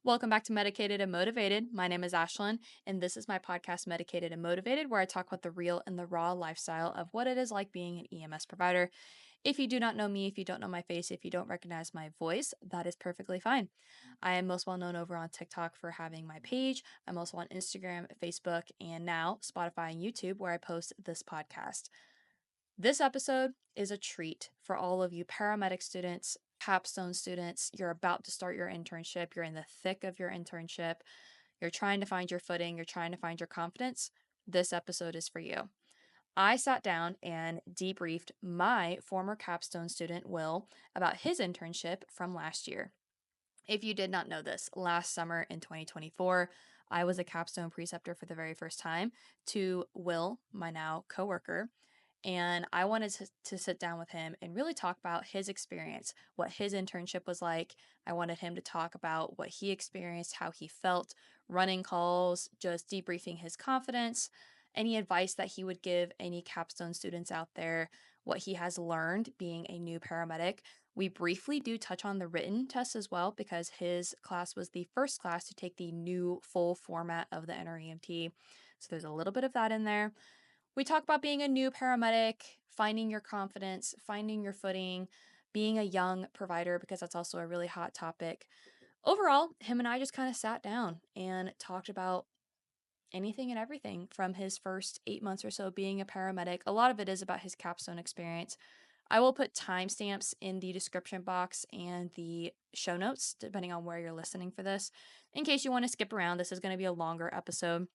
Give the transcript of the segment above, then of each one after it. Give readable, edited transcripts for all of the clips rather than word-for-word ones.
Welcome back to Medicated and Motivated. My name is Ashlyn, and this is my podcast, Medicated and Motivated, where I talk about the real and the raw lifestyle of what it is like being an EMS provider. If you do not know me, if you don't know my face, if you don't recognize my voice, that is perfectly fine. I am most well known over on TikTok for having my page. I'm also on Instagram, Facebook, and now Spotify and YouTube, where I post this podcast. This episode is a treat for all of you paramedic students, Capstone students. You're about to start your internship. You're in the thick of your internship. You're trying to find your footing. You're trying to find your confidence. This episode is for you. I sat down and debriefed my former Capstone student, Will, about his internship from last year. If you did not know this, last summer in 2024, I was a Capstone preceptor for the very first time to Will, my now coworker, and I wanted to sit down with him and really talk about his experience, what his internship was like. I wanted him to talk about what he experienced, how he felt running calls, just debriefing his confidence, any advice that he would give any Capstone students out there, what he has learned being a new paramedic. We briefly do touch on the written test as well because his class was the first class to take the new full format of the NREMT. So there's a little bit of that in there. We talk about being a new paramedic, finding your confidence, finding your footing, being a young provider, because that's also a really hot topic. Overall, him and I just kind of sat down and talked about anything and everything from his first 8 months or so being a paramedic. A lot of it is about his Capstone experience. I will put timestamps in the description box and the show notes, depending on where you're listening for this, in case you want to skip around. This is going to be a longer episode.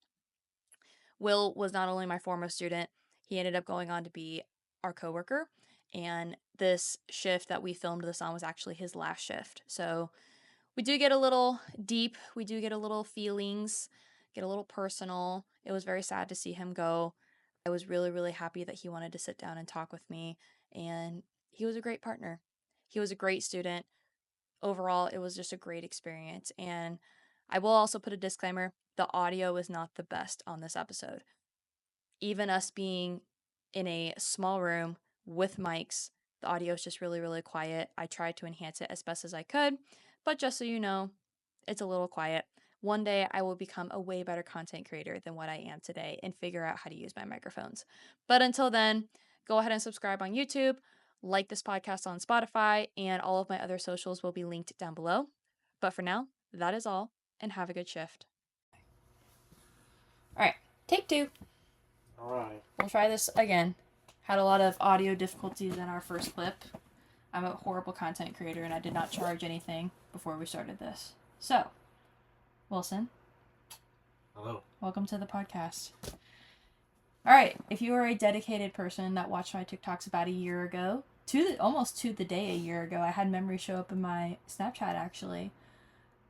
Will was not only my former student, he ended up going on to be our coworker. And this shift that we filmed this on was actually his last shift. So we do get a little deep. We do get a little feelings, get a little personal. It was very sad to see him go. I was really, really happy that he wanted to sit down and talk with me. And he was a great partner. He was a great student. Overall, it was just a great experience. And I will also put a disclaimer, the audio is not the best on this episode. Even us being in a small room with mics, the audio is just really, really quiet. I tried to enhance it as best as I could, but just so you know, it's a little quiet. One day I will become a way better content creator than what I am today and figure out how to use my microphones. But until then, go ahead and subscribe on YouTube, like this podcast on Spotify, and all of my other socials will be linked down below. But for now, that is all, and have a good shift. All right, take two. All right. We'll try this again. Had a lot of audio difficulties in our first clip. I'm a horrible content creator and I did not charge anything before we started this. So, Wilson. Hello. Welcome to the podcast. All right, if you are a dedicated person that watched my TikToks about a year ago, almost to the day a year ago, I had memories show up in my Snapchat actually.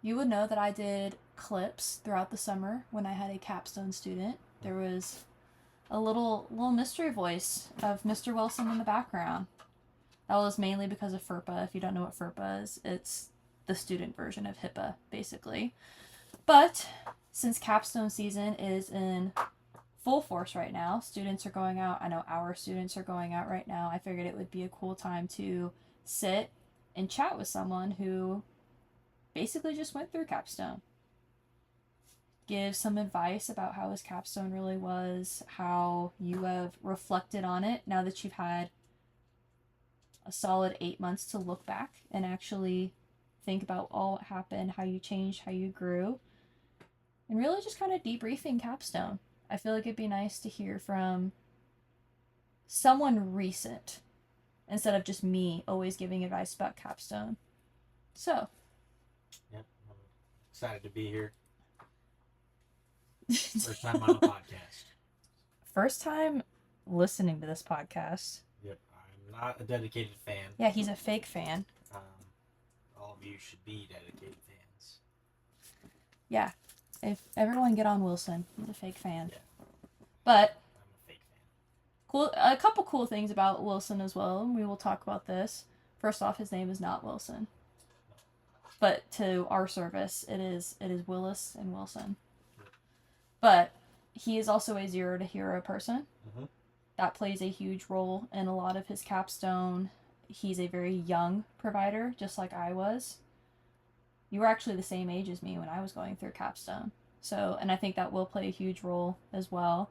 You would know that I did clips throughout the summer when I had a Capstone student. There was a little mystery voice of Mr. Wilson in the background. That was mainly because of FERPA. If you don't know what FERPA is, it's the student version of HIPAA, basically. But since Capstone season is in full force right now, students are going out. I know our students are going out right now. I figured it would be a cool time to sit and chat with someone who basically just went through Capstone. Give some advice about how his Capstone really was, how you have reflected on it now that you've had a solid 8 months to look back and actually think about all what happened, how you changed, how you grew, and really just kind of debriefing Capstone. I feel like it'd be nice to hear from someone recent instead of just me always giving advice about Capstone. So. Yep, I'm excited to be here. First time on a podcast. First time listening to this podcast. Yep, I'm not a dedicated fan. Yeah, he's a fake fan. All of you should be dedicated fans. Yeah, if everyone get on Wilson, he's a fake fan. Yeah. But I'm a fake fan. cool, a couple cool things about Wilson as well, and we will talk about this. First off, his name is not Wilson, but to our service, it is Willis and Wilson. But he is also a 0 to hero person. Mm-hmm. That plays a huge role in a lot of his Capstone. He's a very young provider, just like I was. you were actually the same age as me when I was going through Capstone. So, and I think that will play a huge role as well.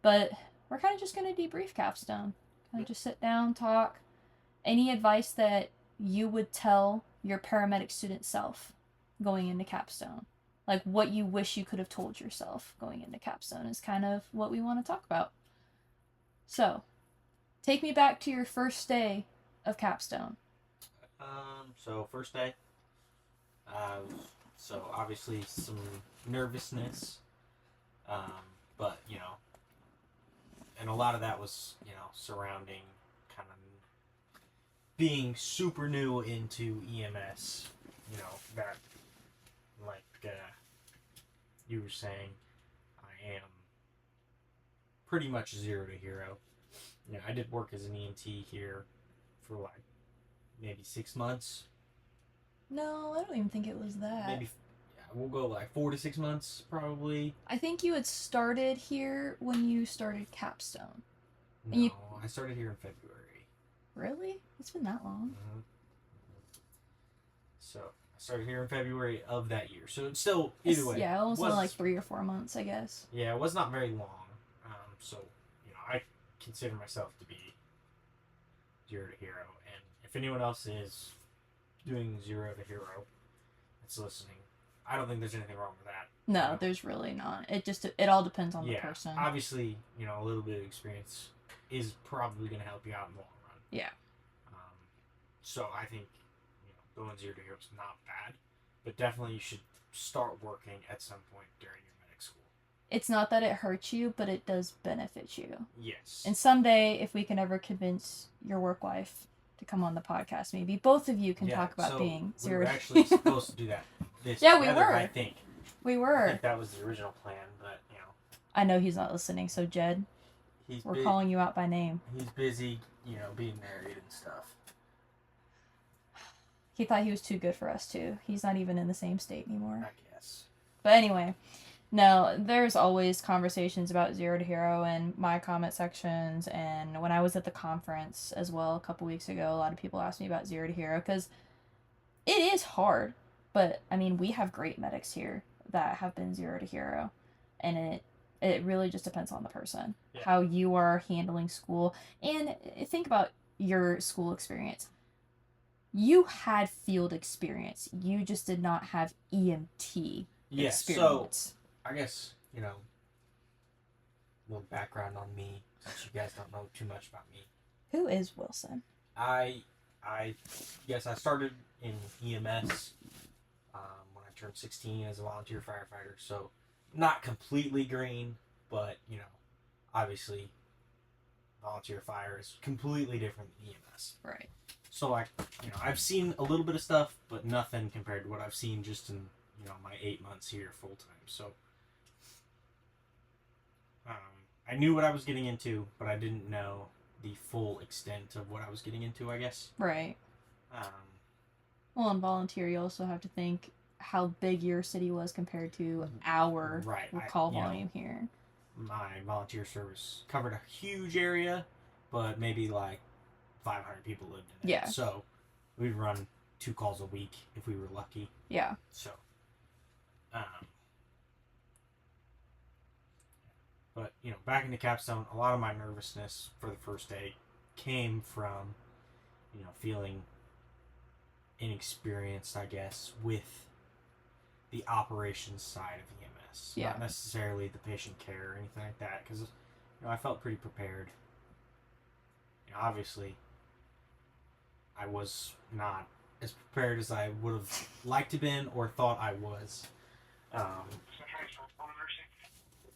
But we're kind of just going to debrief Capstone. Kind of just sit down, talk. Any advice that you would tell your paramedic student self going into Capstone? Like what you wish you could have told yourself going into Capstone is kind of what we want to talk about. So, take me back to your first day of Capstone. So first day, so obviously some nervousness, but and a lot of that was surrounding kind of being super new into EMS. That like you were saying, I am pretty much zero to hero. I did work as an EMT here for like maybe 6 months. No, I don't even think it was that. Maybe we'll go like 4 to 6 months probably. I think you had started here when you started Capstone. No, I started here in February. Really? It's been that long. Mm-hmm. So I started here in February of that year. So it's still either way. Yeah, almost like 3 or 4 months, I guess. Yeah, it was not very long. So I consider myself to be zero to hero, and if anyone else is doing zero to hero that's listening, I don't think there's anything wrong with that. No, there's really not. It all depends on the person. Obviously, a little bit of experience is probably going to help you out in the long run. Yeah. So I think going zero to hero is not bad, but definitely you should start working at some point during your medic school. It's not that it hurts you, but it does benefit you. Yes. And someday, if we can ever convince your work wife to come on the podcast, maybe both of you can talk about being zero. We were actually supposed to do that. Yeah, we were. I think. We were. I think that was the original plan, but I know he's not listening, so Jed, we're calling you out by name. He's busy, being married and stuff. He thought he was too good for us too. He's not even in the same state anymore. I guess. But anyway, no, there's always conversations about zero to hero in my comment sections, and when I was at the conference as well a couple weeks ago, a lot of people asked me about zero to hero because it is hard. But I mean, we have great medics here that have been zero to hero, and it really just depends on the person, how you are handling school. And think about your school experience. You had field experience. You just did not have EMT experience. So I guess, a little background on me, since you guys don't know too much about me. Who is Wilson? I guess I started in EMS when I turned 16 as a volunteer firefighter. So not completely green, but, obviously volunteer fire is completely different than EMS. Right. So, I've seen a little bit of stuff, but nothing compared to what I've seen just in, my 8 months here full time. So, I knew what I was getting into, but I didn't know the full extent of what I was getting into, I guess. Right. Well, in volunteer, you also have to think how big your city was compared to our call volume here. My volunteer service covered a huge area, but maybe like 500 people lived in it. Yeah. So we'd run 2 calls a week if we were lucky. Yeah. So, but back into Capstone, a lot of my nervousness for the first day came from, feeling inexperienced, I guess, with the operations side of EMS. Yeah. Not necessarily the patient care or anything like that, because I felt pretty prepared. Obviously, I was not as prepared as I would have liked to been or thought I was.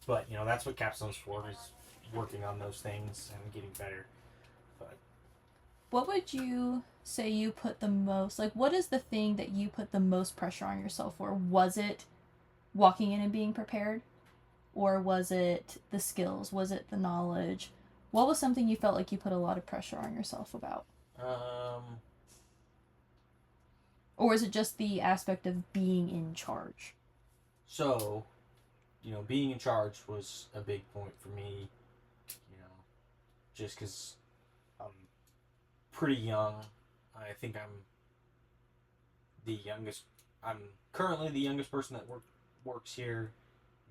But that's what Capstone's for, is working on those things and getting better. But what would you say you put the most, what is the thing that you put the most pressure on yourself for? Was it walking in and being prepared? Or was it the skills? Was it the knowledge? What was something you felt like you put a lot of pressure on yourself about? Or is it just the aspect of being in charge? So, being in charge was a big point for me, just because I'm pretty young. I think I'm the youngest I'm currently the youngest person that works here,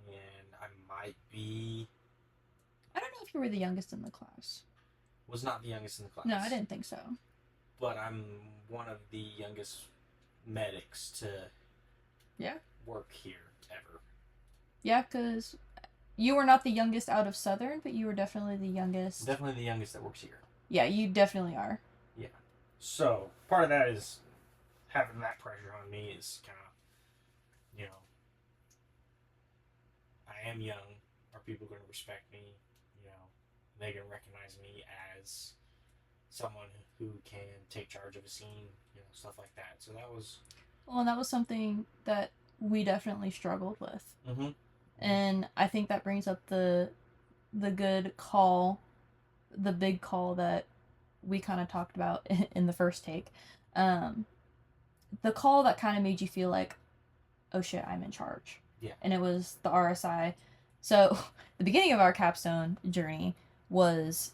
and I might be I don't know if you were the youngest in the class. was not the youngest in the class. No, I didn't think so. But I'm one of the youngest medics to work here ever. Yeah, because you were not the youngest out of Southern, but you were definitely the youngest. Definitely the youngest that works here. Yeah, you definitely are. Yeah. So part of that is having that pressure on me is kind of, I am young. Are people going to respect me? They going to recognize me as someone who can take charge of a scene, stuff like that. So that was. Well, and that was something that we definitely struggled with. Mm-hmm. And I think that brings up the good call, the big call that we kind of talked about in the first take. The call that kind of made you feel like, oh shit, I'm in charge. Yeah. And it was the RSI. So the beginning of our capstone journey was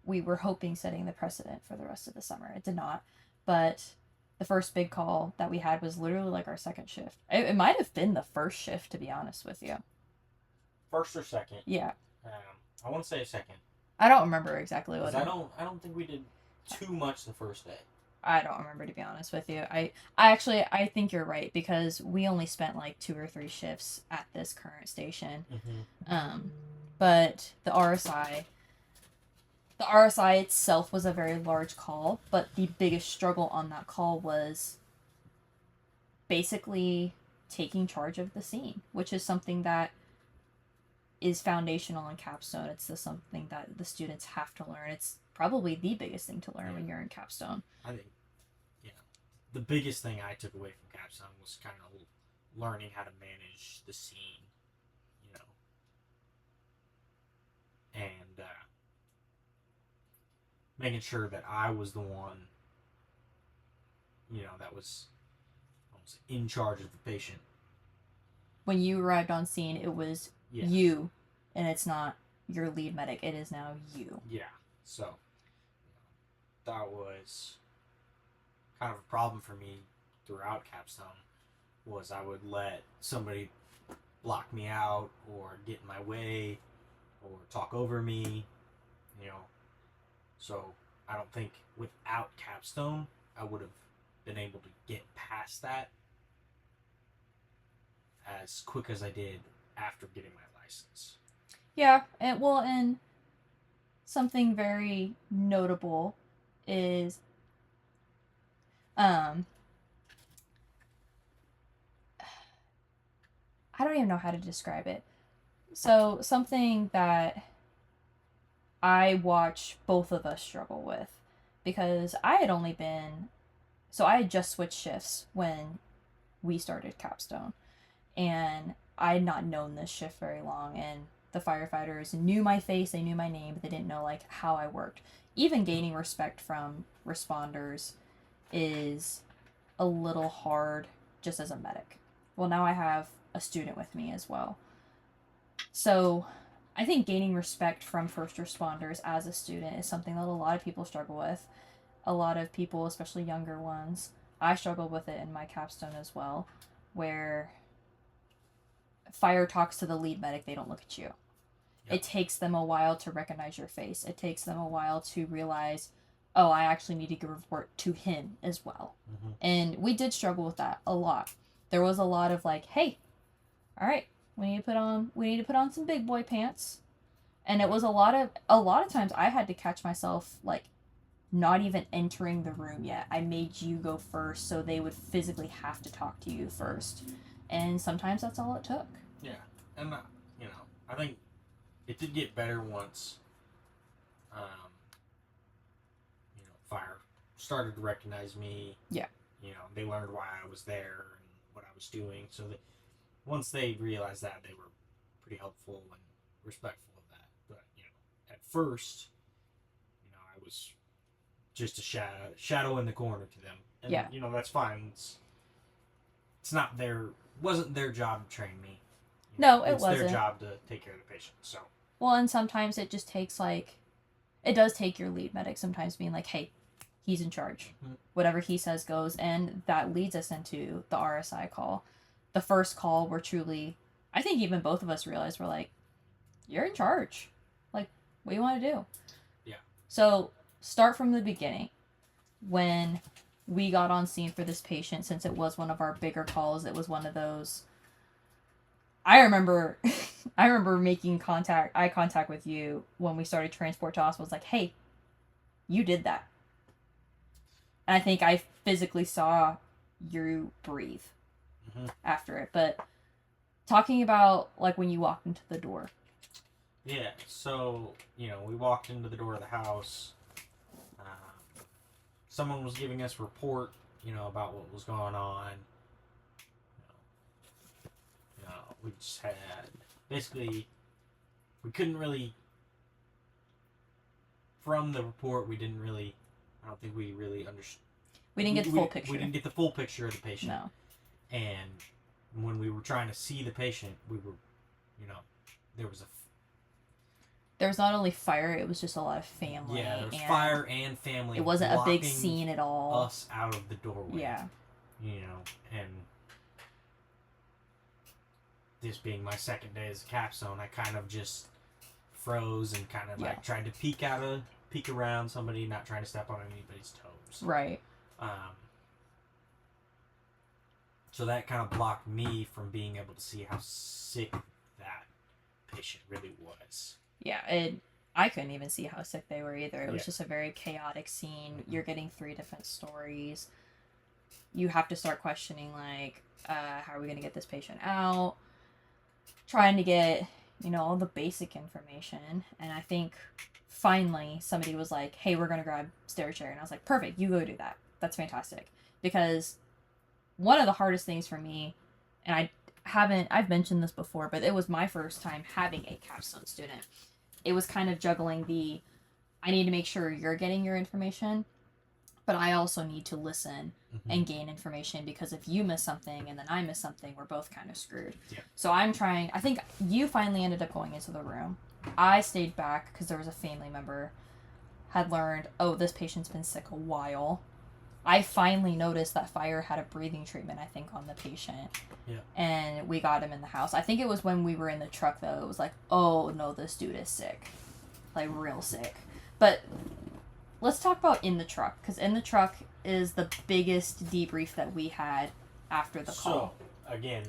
we were hoping setting the precedent for the rest of the summer. It did not. But the first big call that we had was literally like our second shift. It might have been the first shift, to be honest with you. First or second? Yeah. I want to say a second. I don't remember exactly what. I don't think we did too much the first day. I don't remember, to be honest with you. I think you're right, because we only spent like 2 or 3 shifts at this current station. Mm-hmm. But the RSI itself was a very large call, but the biggest struggle on that call was basically taking charge of the scene, which is something that is foundational in Capstone. It's something that the students have to learn. It's probably the biggest thing to learn when you're in Capstone. I think, the biggest thing I took away from Capstone was kind of learning how to manage the scene, and making sure that I was the one, that was almost in charge of the patient. When you arrived on scene, it was you, and it's not your lead medic. It is now you. Yeah. So that was kind of a problem for me throughout Capstone. Was I would let somebody block me out or get in my way or talk over me, So I don't think without Capstone I would have been able to get past that as quick as I did after getting my license. Yeah, and something very notable is I don't even know how to describe it. So something that I watch both of us struggle with, because I had just switched shifts when we started Capstone, and I had not known this shift very long, and the firefighters knew my face, they knew my name, but they didn't know like how I worked. Even gaining respect from responders is a little hard just as a medic. Well, now I have a student with me as well. So I think gaining respect from first responders as a student is something that a lot of people struggle with. A lot of people, especially younger ones, I struggled with it in my capstone as well, where fire talks to the lead medic, they don't look at you. Yep. It takes them a while to recognize your face. It takes them a while to realize, oh, I actually need to give report to him as well. Mm-hmm. And we did struggle with that a lot. There was a lot of like, hey, all right, we need to put on some big boy pants. And it was a lot of times I had to catch myself like not even entering the room yet. I made you go first, so they would physically have to talk to you first. And sometimes that's all it took. Yeah. And I think it did get better once fire started to recognize me. Yeah. They learned why I was there and what I was doing. So that once they realized that, they were pretty helpful and respectful of that. But, at first, I was just a shadow in the corner to them. And, yeah. That's fine. It's not wasn't their job to train me. No, it wasn't. It's their job to take care of the patient. So. Well, and sometimes it just takes it does take your lead medic sometimes being like, hey, he's in charge. Mhm. Whatever he says goes, and that leads us into the RSI call. The first call, we're truly, I think even both of us realized, we're like, you're in charge. Like, what do you want to do? Yeah. So start from the beginning. When we got on scene for this patient, since it was one of our bigger calls, it was one of those. I remember, I remember making eye contact with you when we started transport to hospital. It's like, hey, you did that. And I think I physically saw you breathe after it. But talking about like when you walked into the door. Yeah, so, we walked into the door of the house. Someone was giving us a report, about what was going on. We just had, basically, we couldn't really, from the report, I don't think we really understood. We didn't get the full picture. We didn't get the full picture of the patient. No. And when we were trying to see the patient, we were, there was not only fire, it was just a lot of family. Yeah, there was fire and family. It wasn't a big scene at all. Us out of the doorway. Yeah. And this being my second day as a Capstone, I kind of just froze and kind of tried to peek around somebody, not trying to step on anybody's toes. Right. So that kind of blocked me from being able to see how sick that patient really was. Yeah, I couldn't even see how sick they were either. It was just a very chaotic scene. You're getting 3 different stories. You have to start questioning, like, how are we going to get this patient out? Trying to get, all the basic information. And I think finally somebody was like, hey, we're going to grab stair chair. And I was like, perfect, you go do that. That's fantastic. Because one of the hardest things for me, and I've mentioned this before, but it was my first time having a Capstone student. It was kind of juggling I need to make sure you're getting your information, but I also need to listen and gain information, because if you miss something and then I miss something, we're both kind of screwed. Yeah. So I think you finally ended up going into the room. I stayed back because there was a family member had learned, oh, this patient's been sick a while. I finally noticed that fire had a breathing treatment, I think, on the patient. Yeah. And we got him in the house. I think it was when we were in the truck, though. It was like, oh, no, this dude is sick. Like, real sick. But let's talk about in the truck, because in the truck is the biggest debrief that we had after the call. So, again,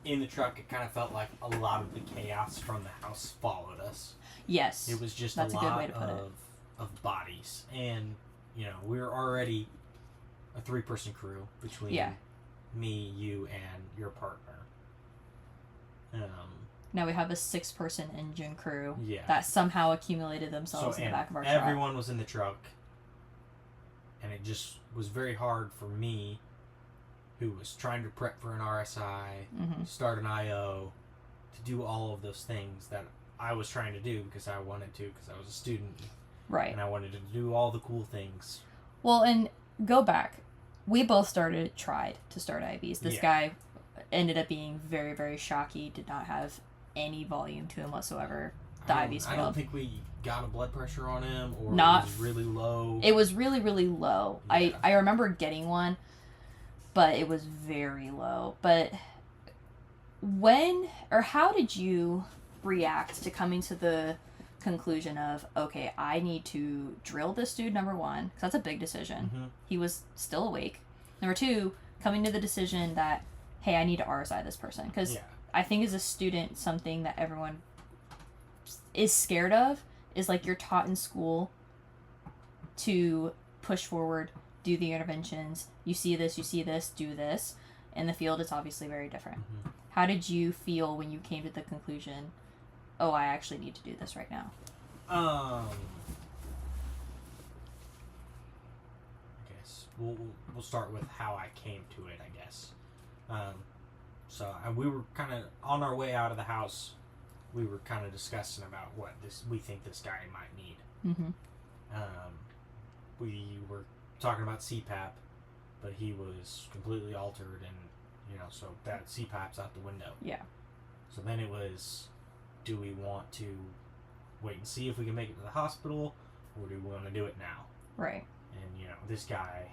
in the truck, it kind of felt like a lot of the chaos from the house followed us. Yes. It was just that's a good lot way to put it. of bodies. And, we were already a 3-person crew between me, you, and your partner. Now we have a 6-person engine crew that somehow accumulated themselves in the back of our truck. Everyone was in the truck. And it just was very hard for me, who was trying to prep for an RSI, start an IO, to do all of those things that I was trying to do because I wanted to, because I was a student. Right. And I wanted to do all the cool things. Well, and go back. We both tried to start IVs. This guy ended up being very, very shocky, did not have any volume to him whatsoever. The IVs failed. I don't think we got a blood pressure on him, or it was really low. It was really, really low. Yeah. I remember getting one, but it was very low. But how did you react to coming to the conclusion of, okay, I need to drill this dude, number 1, because that's a big decision. He was still awake. Number 2, coming to the decision that, hey, I need to RSI this person, because I think as a student, something that everyone is scared of is, like, you're taught in school to push forward, do the interventions, you see this, do this. In the field, it's obviously very different. How did you feel when you came to the conclusion, oh, I actually need to do this right now? I guess we'll start with how I came to it, I guess. So we were kind of on our way out of the house. We were kind of discussing about what we think this guy might need. We were talking about CPAP, but he was completely altered, and so that CPAP's out the window. Yeah. So then it was, do we want to wait and see if we can make it to the hospital, or do we want to do it now? Right. And, you know, this guy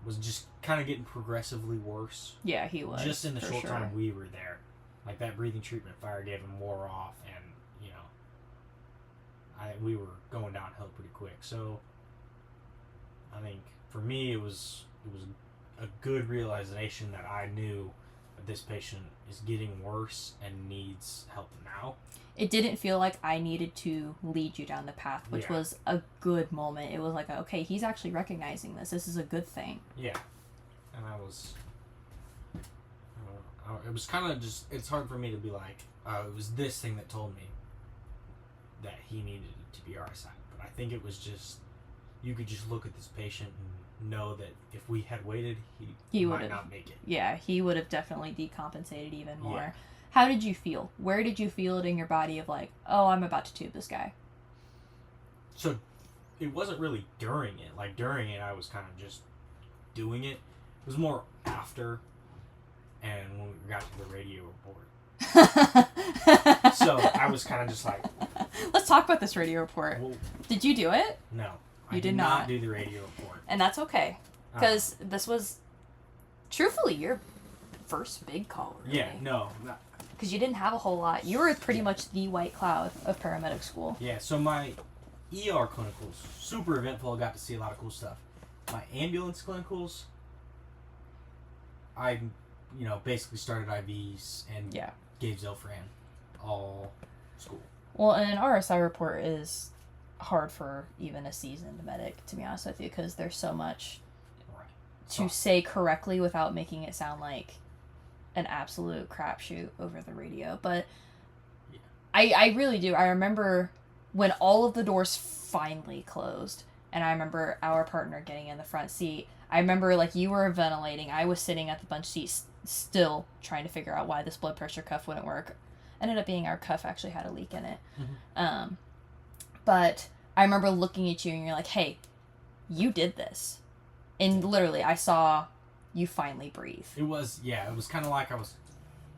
was just kind of getting progressively worse. Yeah, he was. Just in the short sure. time we were there. Like, that breathing treatment fire gave him more off, and, you know, we were going downhill pretty quick. So, I think, for me, it was a good realization that I knew that this patient is getting worse and needs help now. It didn't feel like I needed to lead you down the path, which was a good moment. It was like, okay, he's actually recognizing this. This is a good thing. Yeah. And it was kind of just, it's hard for me to be like, it was this thing that told me that he needed to be RSI. But I think it was just, you could just look at this patient and know that if we had waited, he might not make it. Yeah, he would have definitely decompensated even more. Yeah. How did you feel? Where did you feel it in your body of like, oh, I'm about to tube this guy? So it wasn't really during it. Like, during it, I was kind of just doing it. It was more after, and when we got to the radio report. So I was kind of just like... Let's talk about this radio report. Well, did you do it? No. You I did not do the radio report. And that's okay. Because this was, truthfully, your first big call, really. Yeah, no. Because you didn't have a whole lot. You were pretty much the white cloud of paramedic school. Yeah, so my ER clinicals, super eventful. I got to see a lot of cool stuff. My ambulance clinicals, I, basically started IVs and gave Zofran all school. Well, an RSI report is hard for even a seasoned medic, to be honest with you, because there's so much to say correctly without making it sound like an absolute crapshoot over the radio. But I really do. I remember when all of the doors finally closed, and I remember our partner getting in the front seat. I remember, like, you were ventilating. I was sitting at the bunch seat still trying to figure out why this blood pressure cuff wouldn't work. Ended up being our cuff actually had a leak in it. Mm-hmm. But I remember looking at you and you're like, hey, you did this. And literally, I saw you finally breathe. It was kind of like I was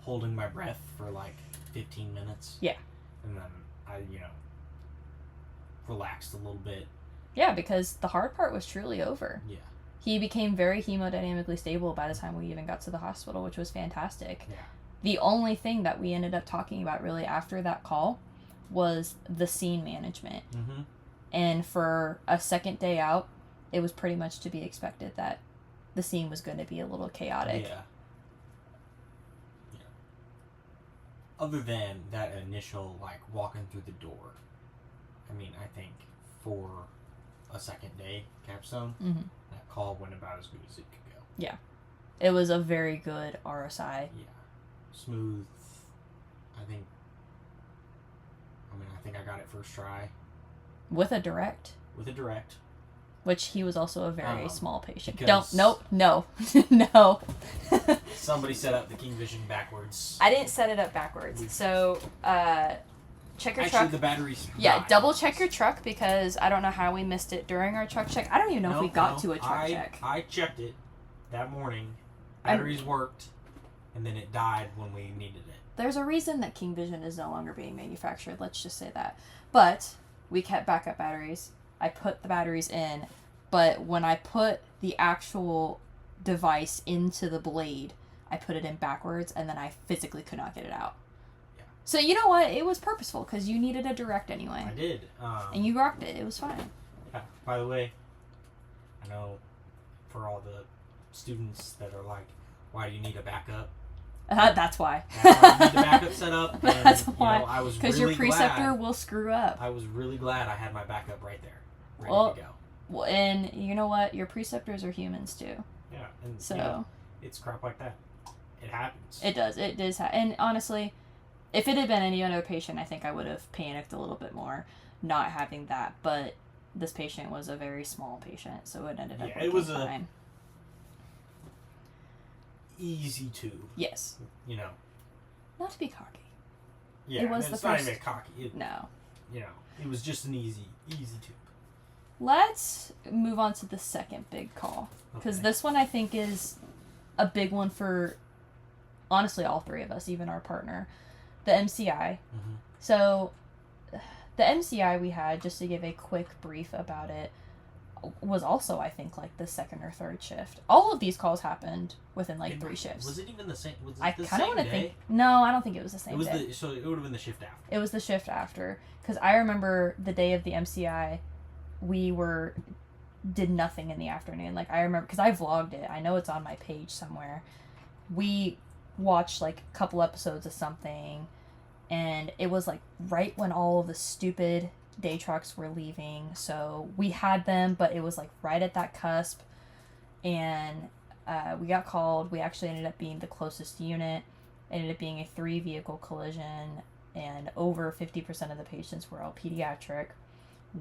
holding my breath for like 15 minutes. Yeah. And then I, relaxed a little bit. Yeah, because the hard part was truly over. Yeah. He became very hemodynamically stable by the time we even got to the hospital, which was fantastic. Yeah. The only thing that we ended up talking about really after that call was the scene management. Mm-hmm. And for a second day out, it was pretty much to be expected that the scene was going to be a little chaotic. Yeah. Other than that initial, like, walking through the door, I mean, I think for a second day Capstone, that call went about as good as it could go. Yeah. It was a very good RSI. Yeah. Smooth. I think I got it first try. With a direct. Which he was also a very small patient. No. No. Somebody set up the King Vision backwards. I didn't set it up backwards. So, check your truck. Actually, the batteries. Yeah, double check your truck because I don't know how we missed it during our truck check. I don't even know if we got to a truck check. I checked it that morning. Batteries worked, and then it died when we needed it. There's a reason that King Vision is no longer being manufactured. Let's just say that. But we kept backup batteries. I put the batteries in, but when I put the actual device into the blade, I put it in backwards, and then I physically could not get it out. Yeah. So you know what? It was purposeful, because you needed a direct anyway. I did. And you rocked it. It was fine. Yeah. By the way, I know for all the students that are like, why do you need a backup? That's why. That's why you need the backup set up. And, That's why. I was because really your preceptor glad, will screw up. I was really glad I had my backup right there, ready to go. Well, and you know what? Your preceptors are humans too. Yeah, and so it's crap like that. It happens. It does. It does. And honestly, if it had been any other patient, I think I would have panicked a little bit more, not having that. But this patient was a very small patient, so it ended up working it was fine. Easy to. Yes. Not to be cocky. Yeah, it was it's not even cocky. No. It was just an easy to. Let's move on to the second big call. Because this one I think is a big one for, honestly, all three of us, even our partner. The MCI. Mm-hmm. So, The MCI we had, just to give a quick brief about it, was also, I think, like the second or third shift. All of these calls happened within like 3 shifts. Was it even the same? Was it I the kind of same want to day? think. No, I don't think it was the same It was day. so it would have been the shift after. It was the shift after, because I remember the day of the MCI, we did nothing in the afternoon. Like, I remember, because I vlogged it. I know it's on my page somewhere. We watched like a couple episodes of something, and it was like right when all of the stupid day trucks were leaving, so we had them, but it was like right at that cusp, and we got called. We actually ended up being the closest unit. It ended up being a 3-vehicle collision, and over 50% of the patients were all pediatric.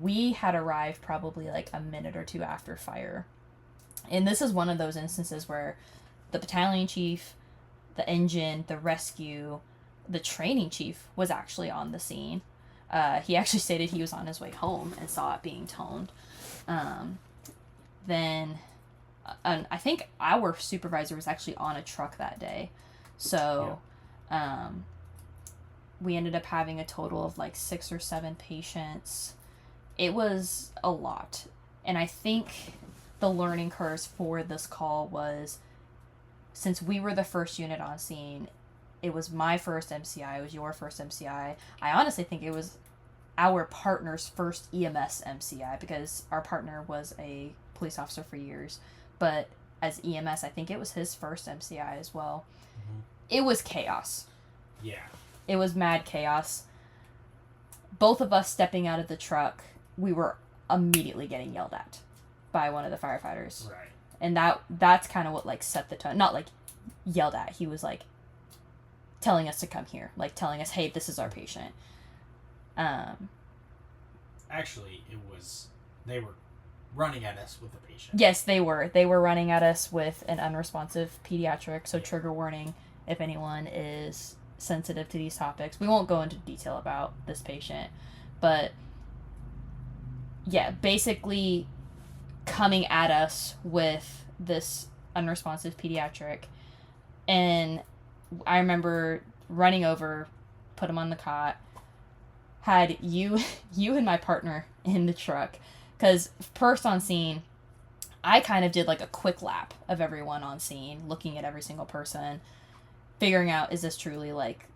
We had arrived probably like a minute or two after fire, and this is one of those instances where the battalion chief, the engine, the rescue, the training chief was actually on the scene. He actually stated he was on his way home and saw it being toned. Then I think our supervisor was actually on a truck that day. So we ended up having a total of like 6 or 7 patients. It was a lot. And I think the learning curves for this call was, since we were the first unit on scene, it was my first MCI, it was your first MCI. I honestly think it was our partner's first EMS MCI, because our partner was a police officer for years. But as EMS, I think it was his first MCI as well. Mm-hmm. It was chaos. Yeah. It was mad chaos. Both of us stepping out of the truck, we were immediately getting yelled at by one of the firefighters. Right. And that's kind of what like set the tone. Not like yelled at. He was like telling us to come here, like telling us, "Hey, this is our patient." Actually, they were running at us with the patient. Yes, they were. They were running at us with an unresponsive pediatric. So trigger warning if anyone is sensitive to these topics. We won't go into detail about this patient, but yeah, basically coming at us with this unresponsive pediatric. And I remember running over, put him on the cot, had you and my partner in the truck, because first on scene, I kind of did like a quick lap of everyone on scene, looking at every single person, figuring out, is this truly like,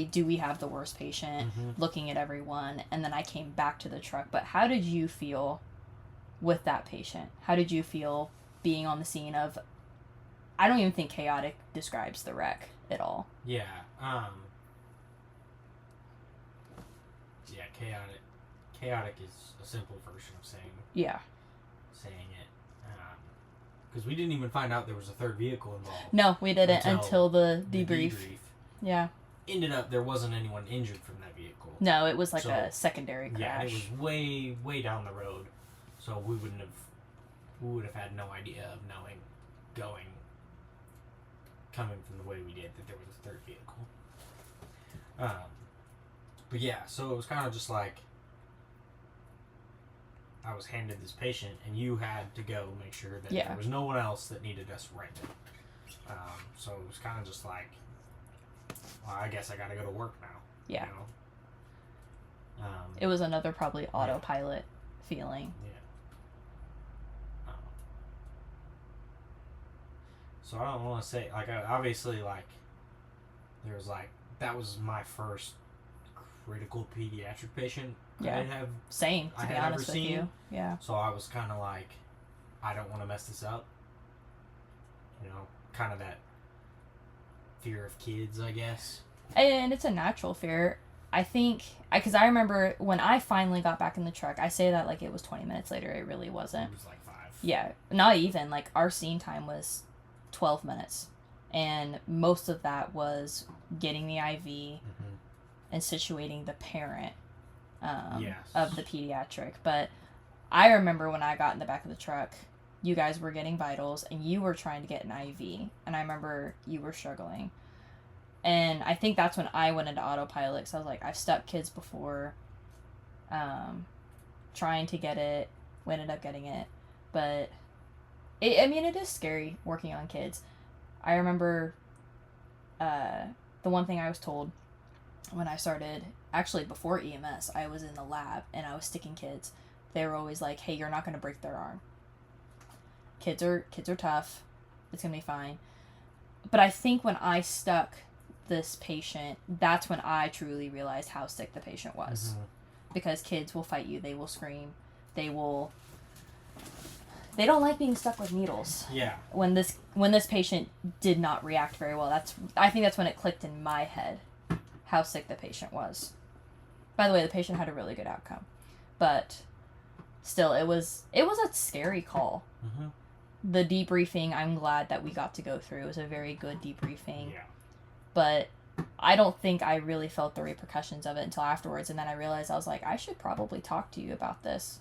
do we have the worst patient, looking at everyone, and then I came back to the truck. But how did you feel with that patient? How did you feel being on the scene of, I don't even think chaotic describes the wreck at all. Yeah. Chaotic is a simple version of saying it. Because we didn't even find out there was a third vehicle involved. No, we didn't until the debrief. Yeah. Ended up there wasn't anyone injured from that vehicle. No, it was like a secondary crash. Yeah, it was way, way down the road. So we would have had no idea of coming from the way we did, that there was a third vehicle. But yeah, so it was kind of just like, I was handed this patient, and you had to go make sure that there was no one else that needed us right now. So it was kind of just like, well, I guess I got to go to work now. Yeah. You know? It was another probably autopilot feeling. Yeah. So I don't want to say, like, obviously, like, there was like, that was my first critical pediatric patient I had ever seen. You. Yeah. So I was kind of like, I don't want to mess this up. You know, kind of that fear of kids, I guess. And it's a natural fear. I think, because I remember when I finally got back in the truck, I say that like it was 20 minutes later. It really wasn't. It was like 5. Yeah. Not even. Like, our scene time was 12 minutes. And most of that was getting the IV and situating the parent of the pediatric. But I remember when I got in the back of the truck, you guys were getting vitals and you were trying to get an IV. And I remember you were struggling. And I think that's when I went into autopilot. So I was like, I've stuck kids before, trying to get it. We ended up getting it. But, it is scary working on kids. I remember the one thing I was told when I started actually before EMS, I was in the lab and I was sticking kids. They were always like, hey, you're not going to break their arm. Kids are tough. It's going to be fine. But I think when I stuck this patient, that's when I truly realized how sick the patient was. Mm-hmm. Because kids will fight you. They will scream. They don't like being stuck with needles. Yeah. When this patient did not react very well, I think that's when it clicked in my head how sick the patient was. By the way, the patient had a really good outcome. But still, it was a scary call. Mm-hmm. The debriefing, I'm glad that we got to go through. It was a very good debriefing. Yeah. But I don't think I really felt the repercussions of it until afterwards. And then I realized, I was like, I should probably talk to you about this.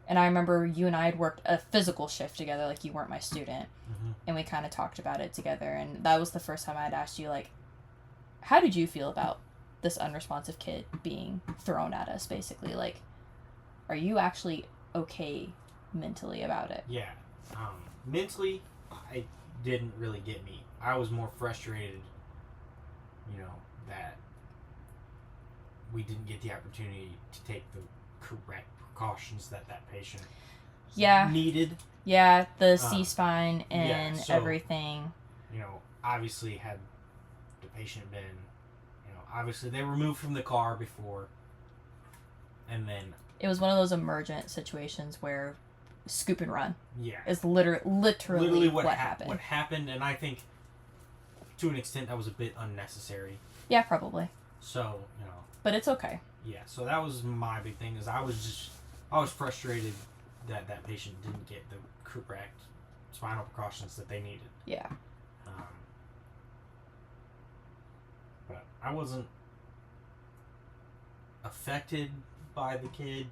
And I remember you and I had worked a physical shift together, like you weren't my student. Mm-hmm. And we kind of talked about it together. And that was the first time I had asked you, like, how did you feel about this unresponsive kid being thrown at us, basically? Like, are you actually okay mentally about it? Yeah. Mentally, it didn't really get me. I was more frustrated, that we didn't get the opportunity to take the correct precautions that patient needed. Yeah, the C-spine and everything. Obviously had the patient been, obviously they were moved from the car before, and then... It was one of those emergent situations where scoop and run. Yeah. Is literally what happened. What happened, and I think to an extent that was a bit unnecessary. Yeah, probably. So, But it's okay. Yeah, so that was my big thing, is I was frustrated that patient didn't get the correct spinal precautions that they needed. Yeah. But I wasn't affected by the kid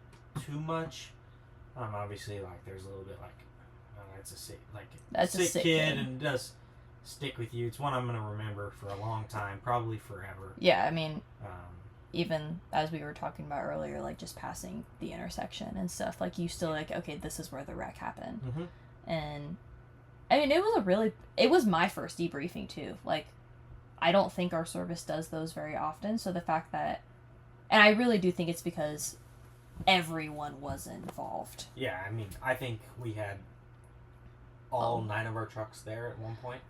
too much. Obviously, like, there's a little bit like, it's a sick kid and it does stick with you. It's one I'm going to remember for a long time, probably forever. Yeah, I mean, even as we were talking about earlier, like just passing the intersection and stuff, like you still like, okay, this is where the wreck happened. Mm-hmm. And I mean, it was my first debriefing too. Like, I don't think our service does those very often. So the fact that, and I really do think it's because everyone was involved. Yeah, I mean, I think we had all 9 of our trucks there at one point.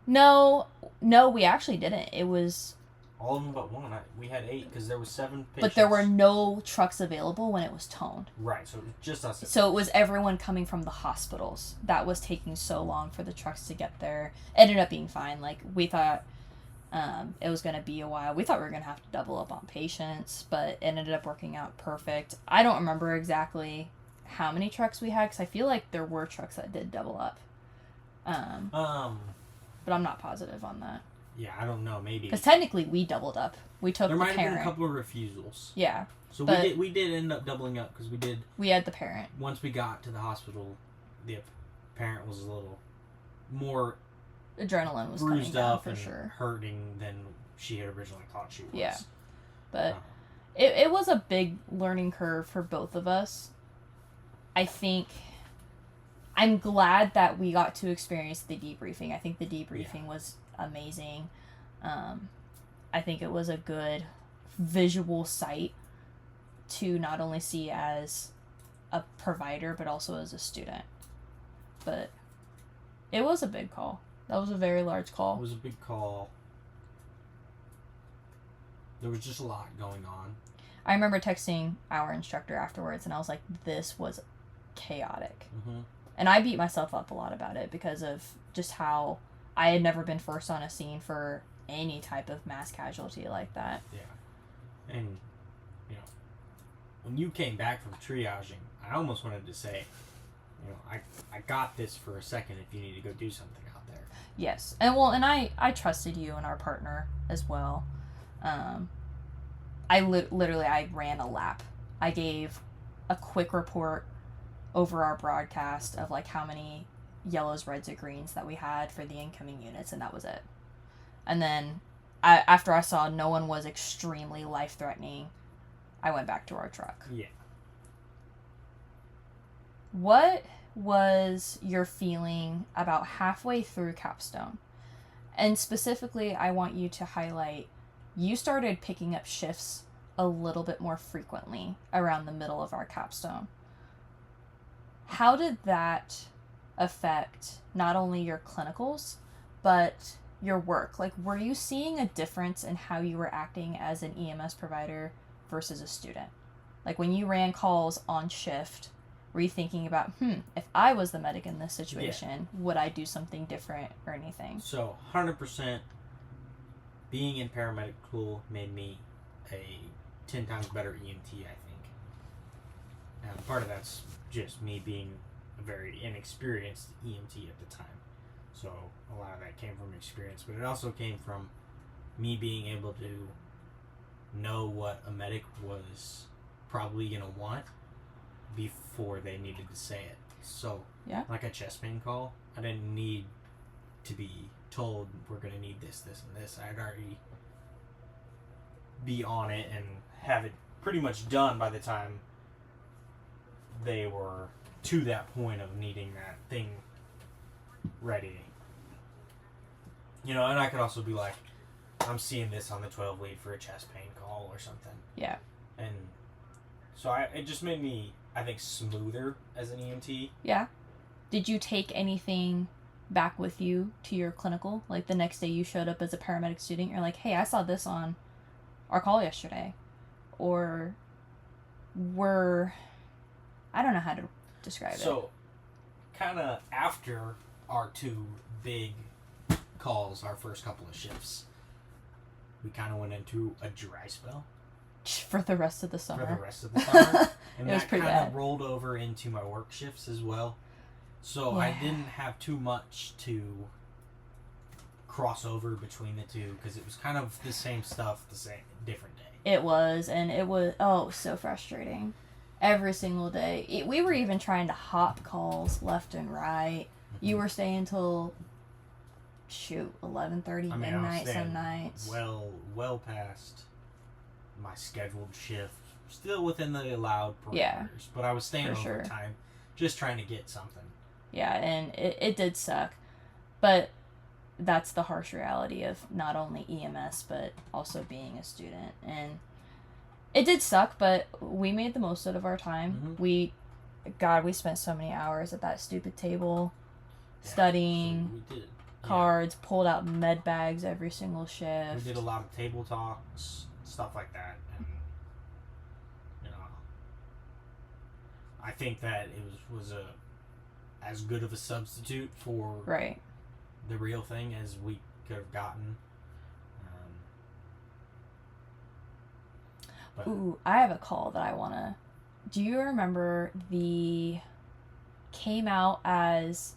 No, we actually didn't. It was... All of them but one. We had 8 because there was 7 patients. But there were no trucks available when it was toned. Right, so it was just us. So it was everyone coming from the hospitals. That was taking so long for the trucks to get there. Ended up being fine. Like, we thought it was going to be a while. We thought we were going to have to double up on patients, but it ended up working out perfect. I don't remember exactly how many trucks we had because I feel like there were trucks that did double up. But I'm not positive on that. Yeah, I don't know. Maybe because technically we doubled up. We took there the might parent. have been a couple of refusals. Yeah, so we did end up doubling up because we had the parent. Once we got to the hospital, the parent was a little more adrenaline was bruised coming up down, and sure. hurting than she had originally thought she was. Yeah, but it was a big learning curve for both of us. I think I'm glad that we got to experience the debriefing. I think the debriefing was amazing. I think it was a good visual sight to not only see as a provider but also as a student. But it was a big call. That was a very large call. It was a big call. There was just a lot going on. I remember texting our instructor afterwards and I was like, this was chaotic. Mm-hmm. And I beat myself up a lot about it because of just how I had never been first on a scene for any type of mass casualty like that. Yeah. And, when you came back from triaging, I almost wanted to say, I got this for a second if you need to go do something out there. Yes. And I trusted you and our partner as well. I ran a lap. I gave a quick report over our broadcast of like how many yellows, reds, and greens that we had for the incoming units, and that was it. And then after I saw no one was extremely life-threatening, I went back to our truck. Yeah. What was your feeling about halfway through Capstone? And specifically, I want you to highlight, you started picking up shifts a little bit more frequently around the middle of our capstone. How did that affect not only your clinicals, but your work? Like, were you seeing a difference in how you were acting as an EMS provider versus a student? Like, when you ran calls on shift, were you thinking about, if I was the medic in this situation, would I do something different or anything? So, 100% being in paramedic school made me a 10 times better EMT, I think. And part of that's just me being a very inexperienced EMT at the time. So a lot of that came from experience, but it also came from me being able to know what a medic was probably going to want before they needed to say it. So, like a chest pain call, I didn't need to be told we're going to need this, this, and this. I'd already be on it and have it pretty much done by the time they were to that point of needing that thing ready. You know, and I could also be like, I'm seeing this on the 12 lead for a chest pain call or something. Yeah. And so it just made me, I think, smoother as an EMT. Yeah. Did you take anything back with you to your clinical? Like the next day you showed up as a paramedic student, you're like, hey, I saw this on our call yesterday. Or I don't know how to describe it. So, kind of after our two big calls, our first couple of shifts, we kind of went into a dry spell. For the rest of the summer. And that kind of rolled over into my work shifts as well. So I didn't have too much to cross over between the two because it was kind of the same stuff, different day. It was, and it was, so frustrating. Every single day. We were even trying to hop calls left and right. Mm-hmm. You were staying till 11:30 midnight some nights. Well past my scheduled shift, still within the allowed parameters. Yeah, but I was staying overtime, just trying to get something. Yeah, and it did suck, but that's the harsh reality of not only EMS but also being a student. And it did suck, but we made the most out of our time. Mm-hmm. We spent so many hours at that stupid table, studying. So we did. Cards, pulled out med bags every single shift. We did a lot of table talks, stuff like that, and I think that it was as good of a substitute for the real thing as we could have gotten. Ooh, I have a call that I wanna. Do you remember came out as?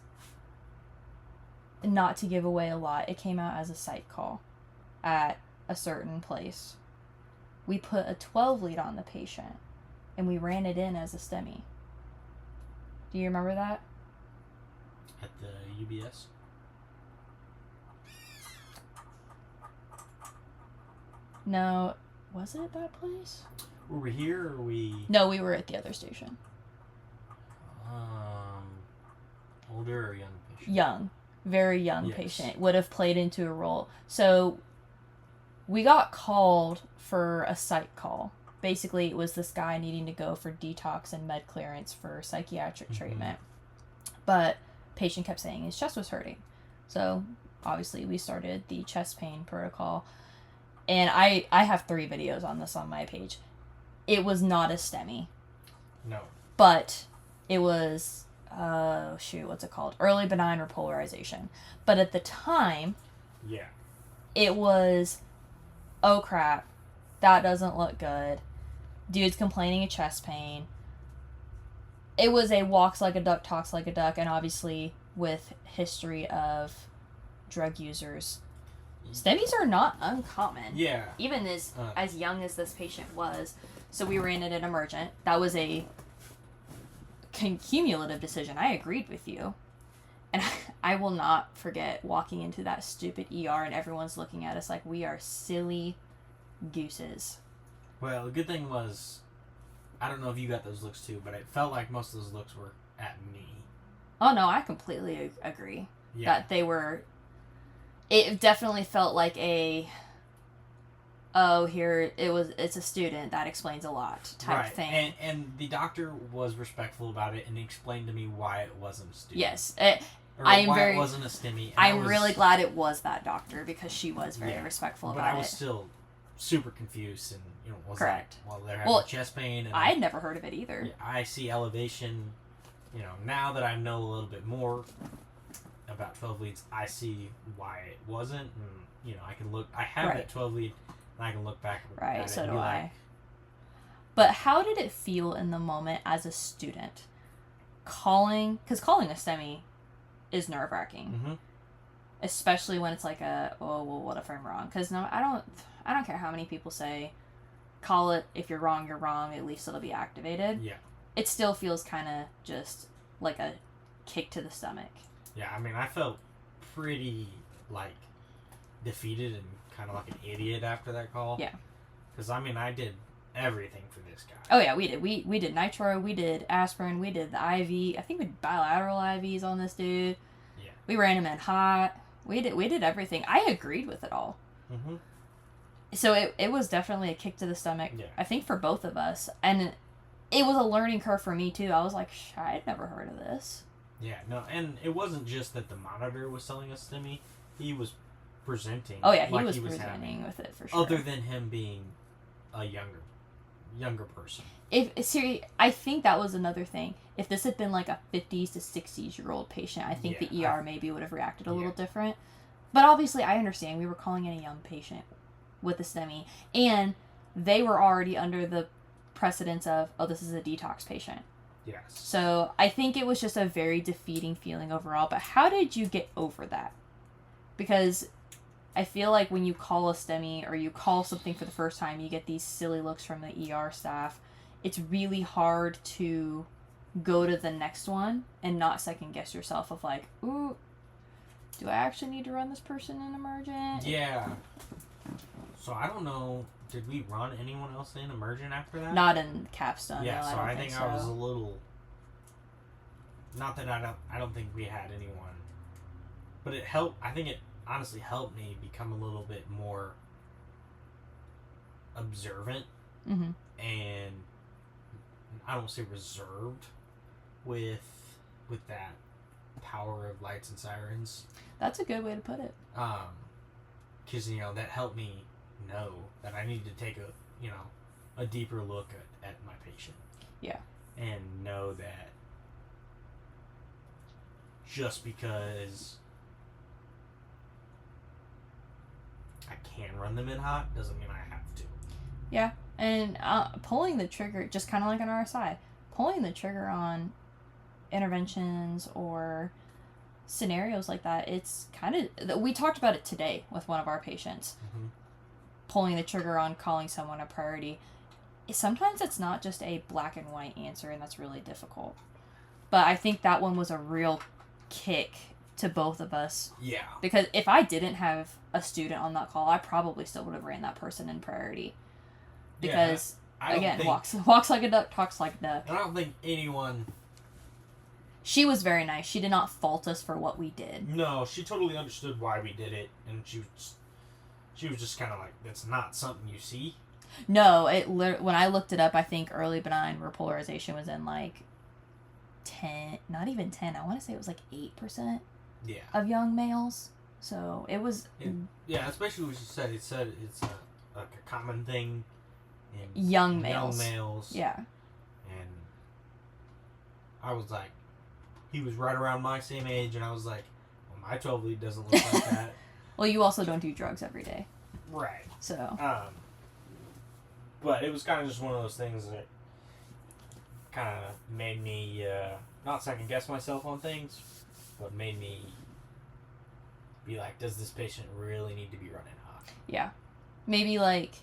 Not to give away a lot, it came out as a psych call at a certain place. We put a 12 lead on the patient and we ran it in as a STEMI. Do you remember that? At the UBS? No. Was it at that place? Were we here or were we... No, we were at the other station. Older or young patient? Young. Very young patient. Would have played into a role. So we got called for a psych call. Basically, it was this guy needing to go for detox and med clearance for psychiatric treatment. But patient kept saying his chest was hurting. So obviously we started the chest pain protocol. And I have 3 videos on this on my page. It was not a STEMI. No. But it was... what's it called? Early benign repolarization. But at the time, it was, oh crap, that doesn't look good. Dude's complaining of chest pain. It was a walks like a duck, talks like a duck, and obviously with history of drug users. STEMIs are not uncommon. Yeah. Even as young as this patient was. So we ran it in emergent. That was a cumulative decision. I agreed with you. And I will not forget walking into that stupid ER and everyone's looking at us like we are silly gooses. Well, the good thing was, I don't know if you got those looks too, but it felt like most of those looks were at me. Oh no, I completely agree. That they were... It definitely felt like oh, here it's a student, that explains a lot type thing. And the doctor was respectful about it and explained to me why it wasn't a student. Yes, or why it wasn't a STEMI. I'm really glad it was that doctor because she was very respectful about it. But I was still super confused and was correct. Like, well, they're having chest pain. And I had never heard of it either. Yeah, I see elevation. Now that I know a little bit more about 12 leads, I see why it wasn't. And, I can look. I have that 12 lead, and I can look back at it. So do I. But how did it feel in the moment as a student? Because calling a STEMI is nerve-wracking. Mm-hmm. Especially when it's like what if I'm wrong? Because no, I don't care how many people say, call it, if you're wrong, at least it'll be activated. Yeah. It still feels kind of just like a kick to the stomach. Yeah, I mean, I felt pretty, defeated and kind of like an idiot after that call. Yeah. Because, I did everything for this guy. Oh, yeah, we did. We did nitro, we did aspirin, we did the IV. I think we did bilateral IVs on this dude. Yeah. We ran him in hot. We did everything. I agreed with it all. Mm-hmm. So it was definitely a kick to the stomach, I think, for both of us. And it was a learning curve for me, too. I was like, I'd never heard of this. Yeah, no, and it wasn't just that the monitor was selling us STEMI. He was presenting. Oh, yeah, he was presenting with it, for sure. Other than him being a younger person. I think that was another thing. If this had been like a 50s to 60s-year-old patient, I think the ER maybe would have reacted a little different. But obviously, I understand. We were calling in a young patient with a STEMI, and they were already under the precedence of, this is a detox patient. Yes. So I think it was just a very defeating feeling overall. But how did you get over that? Because I feel like when you call a STEMI or you call something for the first time, you get these silly looks from the ER staff. It's really hard to go to the next one and not second guess yourself of like, ooh, do I actually need to run this person in emergent? Yeah. So I don't know. Did we run anyone else in emergent after that? Not in Capstone. Yeah. No, So I think so. I was a little. Not that I don't think we had anyone, but it helped. I think it honestly helped me become a little bit more observant and I don't say reserved with that power of lights and sirens. That's a good way to put it. Because that helped me know that I need to take a deeper look at my patient. Yeah. And know that just because I can run them in hot doesn't mean I have to. Yeah, and pulling the trigger, just kind of like an RSI, pulling the trigger on interventions or scenarios like that, it's kind of, we talked about it today with one of our patients. Mm-hmm. Pulling the trigger on calling someone a priority. Sometimes it's not just a black and white answer, and that's really difficult. But I think that one was a real kick to both of us. Yeah. Because if I didn't have a student on that call, I probably still would have ran that person in priority. Because, again, walks like a duck, talks like a duck. I don't think anyone... She was very nice. She did not fault us for what we did. No, she totally understood why we did it, and she was just kind of like, that's not something you see. No, when I looked it up, I think early benign repolarization was in like 10, not even 10. I want to say it was like 8% of young males. So it was... Yeah, especially what she said. It said it's a common thing in young males. Yeah. And I was like, he was right around my same age, and I was like, well, my 12 lead doesn't look like that. Well, you also don't do drugs every day. Right. So. But it was kind of just one of those things that kind of made me not second guess myself on things, but made me be like, does this patient really need to be running hot? Yeah. Maybe like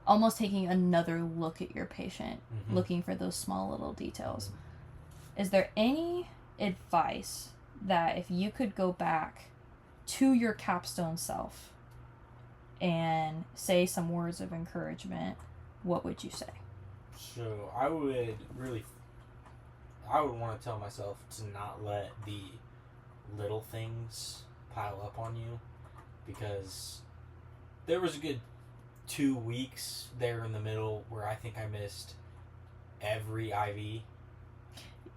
almost taking another look at your patient, looking for those small little details. Is there any advice that if you could go back to your Capstone self and say some words of encouragement, what would you say? So I would want to tell myself to not let the little things pile up on you, because there was a good 2 weeks there in the middle where I think I missed every IV.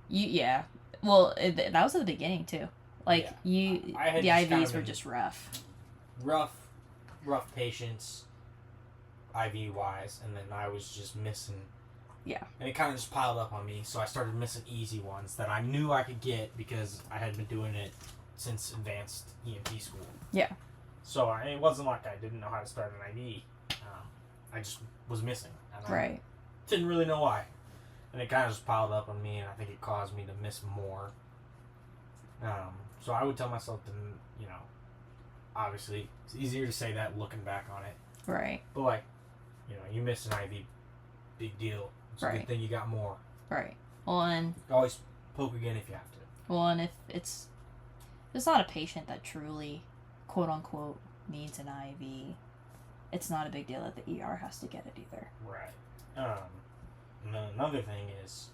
Yeah. Well, that was at the beginning too. Like I had the just IVs kind of were been just rough. rough patients, IV wise, and then I was just missing. Yeah. And it kind of just piled up on me, so I started missing easy ones that I knew I could get because I had been doing it since advanced EMT school. Yeah. So it wasn't like I didn't know how to start an IV. I just was missing. And Right. I didn't really know why. And it kind of just piled up on me, and I think it caused me to miss more. So I would tell myself to, obviously, it's easier to say that looking back on it. Right. But, you miss an IV, big deal. It's a good thing you got more. Right. Well, and always poke again if you have to. Well, and if it's not a patient that truly, quote unquote, needs an IV, it's not a big deal that the ER has to get it either. Right. And another thing is,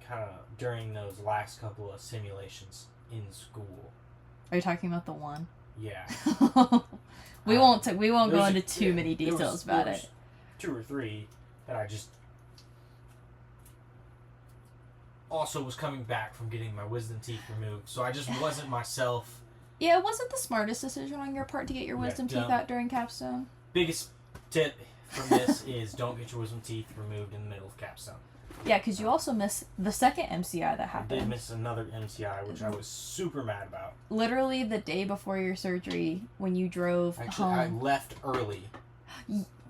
kind of during those last couple of simulations in school. Are you talking about the one? Yeah. we won't go into too many details about it. 2 or 3 that I just also was coming back from getting my wisdom teeth removed, so I just wasn't myself. Yeah, it wasn't the smartest decision on your part to get your wisdom teeth out during Capstone. Biggest tip from this is don't get your wisdom teeth removed in the middle of Capstone. Yeah, because you also missed the second MCI that happened. I did miss another MCI, which I was super mad about. Literally the day before your surgery, when you drove home. I left early.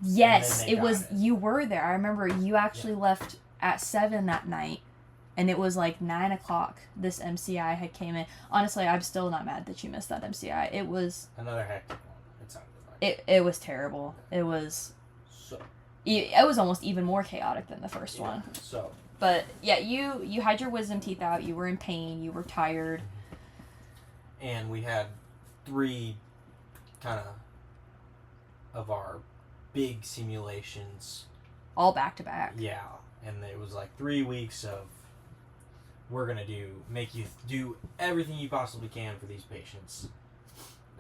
Yes, it was. You were there. I remember you actually left at 7 that night, and it was like 9 o'clock. This MCI had came in. Honestly, I'm still not mad that you missed that MCI. It was another hectic one. It sounded like it was terrible. It was. So. It was almost even more chaotic than the first one. So. But yeah, you had your wisdom teeth out. You were in pain. You were tired. And we had 3 kind of our big simulations. All back to back. Yeah. And it was like 3 weeks of we're going to make you do everything you possibly can for these patients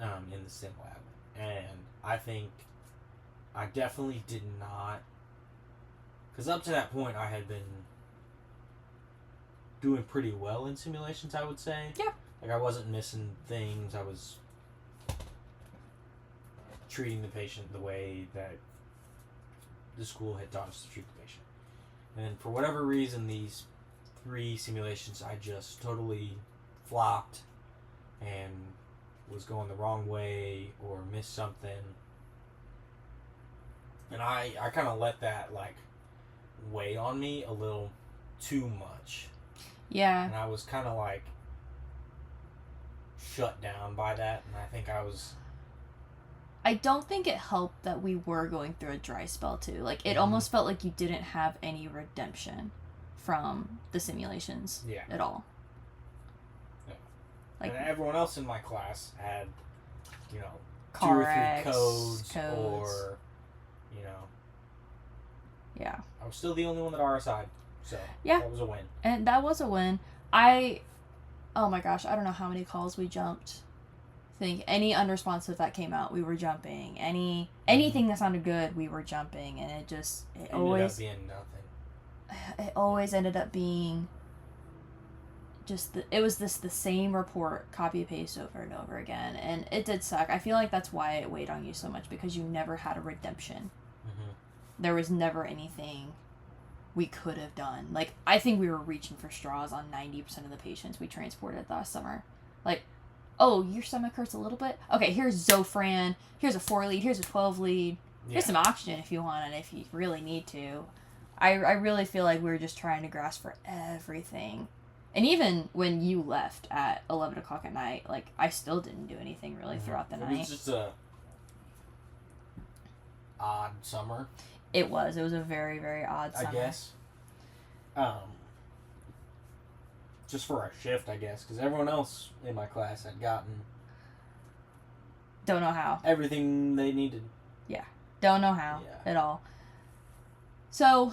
in the sim lab. And I think I definitely did not, because up to that point I had been doing pretty well in simulations, I would say. Yeah. Like I wasn't missing things. I was treating the patient the way that the school had taught us to treat the patient. And for whatever reason, these 3 simulations I just totally flopped and was going the wrong way or missed something. And I kind of let that weigh on me a little too much. Yeah. And I was kind of shut down by that, and I think I don't think it helped that we were going through a dry spell too. It almost felt like you didn't have any redemption from the simulations at all. Yeah. And everyone else in my class had, car 2 or 3 codes. Or, Yeah. I was still the only one that RSI'd, so that was a win. And that was a win. Oh my gosh, I don't know how many calls we jumped. Think any unresponsive that came out, we were jumping. Anything that sounded good, we were jumping, and it always ended up being nothing. It always ended up being just the same report, copy paste over and over again, and it did suck. I feel like that's why it weighed on you so much, because you never had a redemption. Mm-hmm. There was never anything we could have done. I think we were reaching for straws on 90% of the patients we transported last summer. Oh, your stomach hurts a little bit? Okay, here's Zofran. Here's a 4 lead. Here's a 12 lead. Here's some oxygen if you want and if you really need to. I really feel like we were just trying to grasp for everything. And even when you left at 11 o'clock at night, I still didn't do anything really throughout the night. It was just a odd summer. It was a very, very odd summer. I guess. Just for our shift, I guess, because everyone else in my class had gotten... Don't know how. Everything they needed. Yeah. Don't know how at all. So,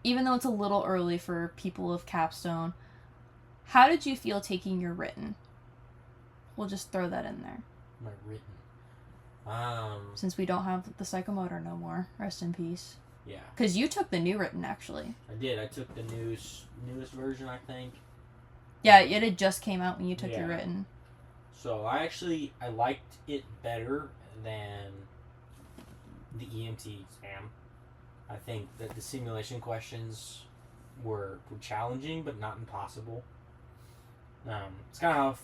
even though it's a little early for people of Capstone, How did you feel taking your written? We'll just throw that in there. My written. Since we don't have the psychomotor no more. Rest in peace. Yeah. Because you took the new written, actually. I did. I took the newest version, I think. Yeah, it had just came out when you took your written. So I liked it better than the EMT exam. I think that the simulation questions were challenging, but not impossible. It's kind of how I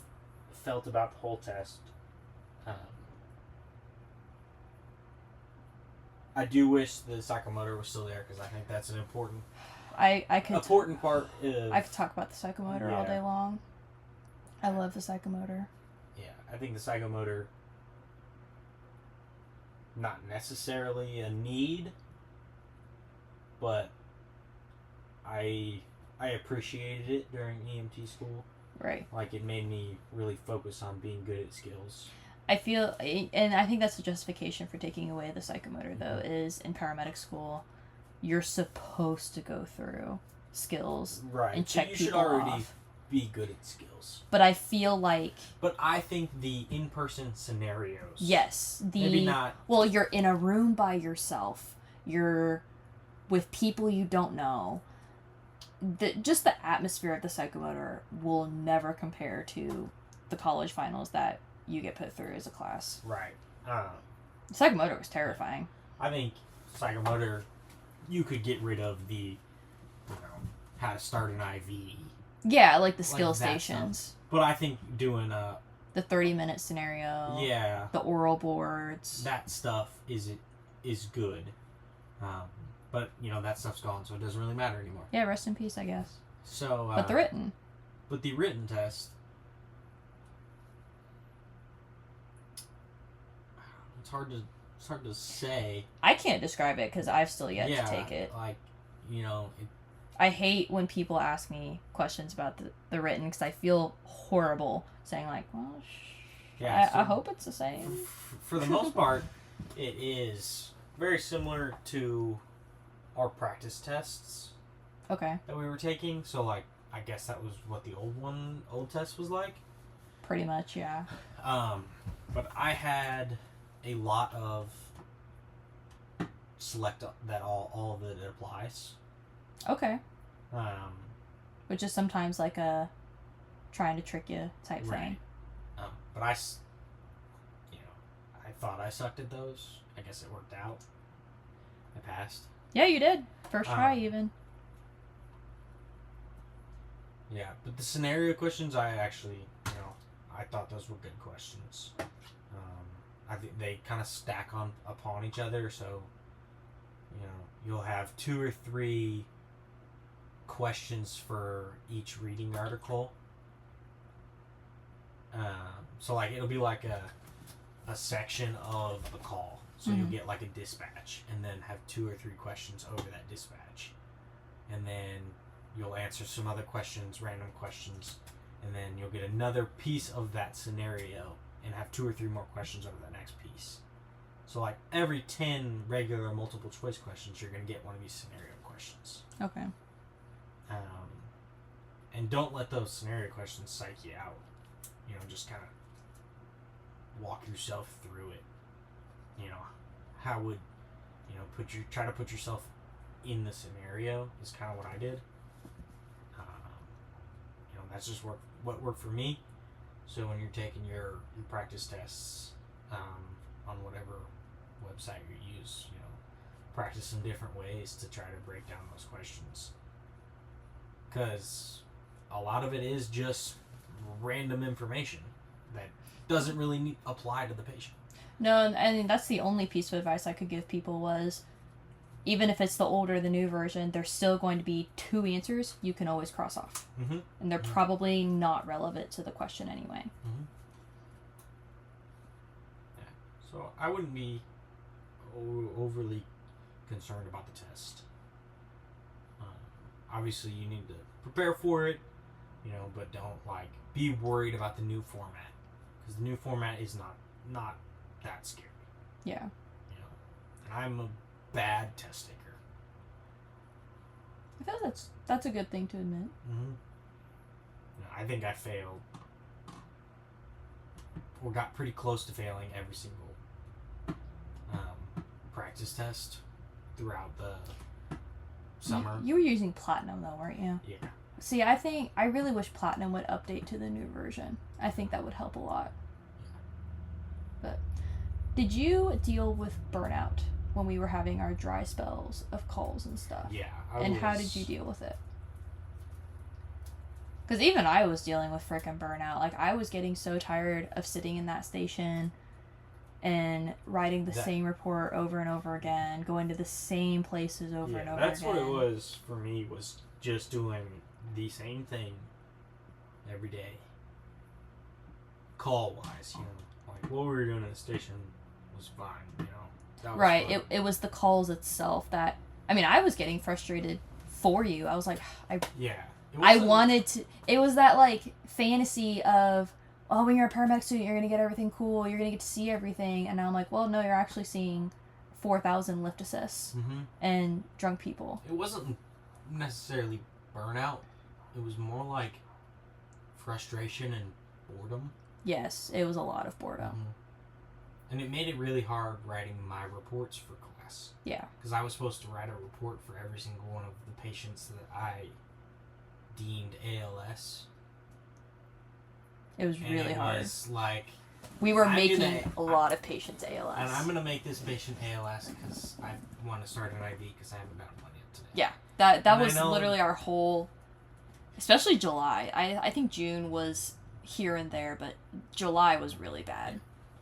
felt about the whole test. I do wish the psychomotor was still there because I think that's an important part of... I could talk about the psychomotor all day long. I love the psychomotor. Yeah, I think the psychomotor, not necessarily a need, but I appreciated it during EMT school. Right. Like, it made me really focus on being good at skills. I feel, and I think that's the justification for taking away the psychomotor, though, is in paramedic school, you're supposed to go through skills and check people off. You should already be good at skills. But I feel like... But I think the in-person scenarios... Yes. Maybe not... Well, you're in a room by yourself. You're with people you don't know. Just the atmosphere of the psychomotor will never compare to the college finals that you get put through as a class. Right. Psychomotor was terrifying. I think psychomotor, you could get rid of the, how to start an IV. Yeah, like the skill stations. But I think doing the 30-minute scenario. Yeah. The oral boards. That stuff is good. But, that stuff's gone, so it doesn't really matter anymore. Yeah, rest in peace, I guess. So, but the written. But the written test... It's hard to say. I can't describe it because I've still yet to take it. I hate when people ask me questions about the written because I feel horrible saying like, well, I hope it's the same. For the most part, it is very similar to our practice tests. Okay. That we were taking. So I guess that was what the old test was like. Pretty much, yeah. But I had a lot of select that all of it applies. Okay. Which is sometimes like a trying to trick you type thing. But I thought I sucked at those. I guess it worked out. I passed. Yeah, you did. First try even. Yeah, but the scenario questions, I actually, I thought those were good questions. I think they kind of stack upon each other, so you'll have 2 or 3 questions for each reading article. So it'll be like a section of a call, so you'll get like a dispatch, and then have 2 or 3 questions over that dispatch, and then you'll answer some other questions, random questions, and then you'll get another piece of that scenario and have 2 or 3 more questions over the next piece. So every 10 regular multiple choice questions, you're going to get one of these scenario questions. Okay. And don't let those scenario questions psych you out. Just kind of walk yourself through it. How would, try to put yourself in the scenario is kind of what I did. That's just what worked for me. So when you're taking your practice tests on whatever website you use, practice some different ways to try to break down those questions. Because a lot of it is just random information that doesn't really apply to the patient. No, and that's the only piece of advice I could give people was, even if it's the old or the new version, there's still going to be 2 answers you can always cross off. Mm-hmm. And they're probably not relevant to the question anyway. Mm-hmm. Yeah. So I wouldn't be overly concerned about the test. Obviously, you need to prepare for it, but don't be worried about the new format, because the new format is not that scary. Yeah. And I'm a bad test taker. I feel that's a good thing to admit. Mm-hmm. I think I failed or got pretty close to failing every single practice test throughout the summer. You were using Platinum though, weren't you? Yeah. See, I really wish Platinum would update to the new version. I think that would help a lot. But did you deal with burnout when we were having our dry spells of calls and stuff? Yeah. How did you deal with it? Because even I was dealing with frickin' burnout. Like, I was getting so tired of sitting in that station and writing the same report over and over again, going to the same places over and over again. That's what it was for me, was just doing the same thing every day. Call-wise, you know. Like, what we were doing at the station was fine, you know. That was right. fun. It was the calls itself that... I mean, I was getting frustrated for you. I was like... I wanted to... It was that, like, fantasy of... Oh, when you're a paramedic student, you're going to get everything cool. You're going to get to see everything. And now I'm like, well, no, you're actually seeing 4,000 lift assists and drunk people. It wasn't necessarily burnout. It was more like frustration and boredom. Yes, it was a lot of boredom. And it made it really hard writing my reports for class. Yeah. Because I was supposed to write a report for every single one of the patients that I deemed ALS. It was really hard. It was like... We were making a lot of patients ALS. And I'm going to make this patient ALS because I want to start an IV because I haven't gotten one yet today. Yeah. That was literally our whole... Especially July. I think June was here and there, but July was really bad.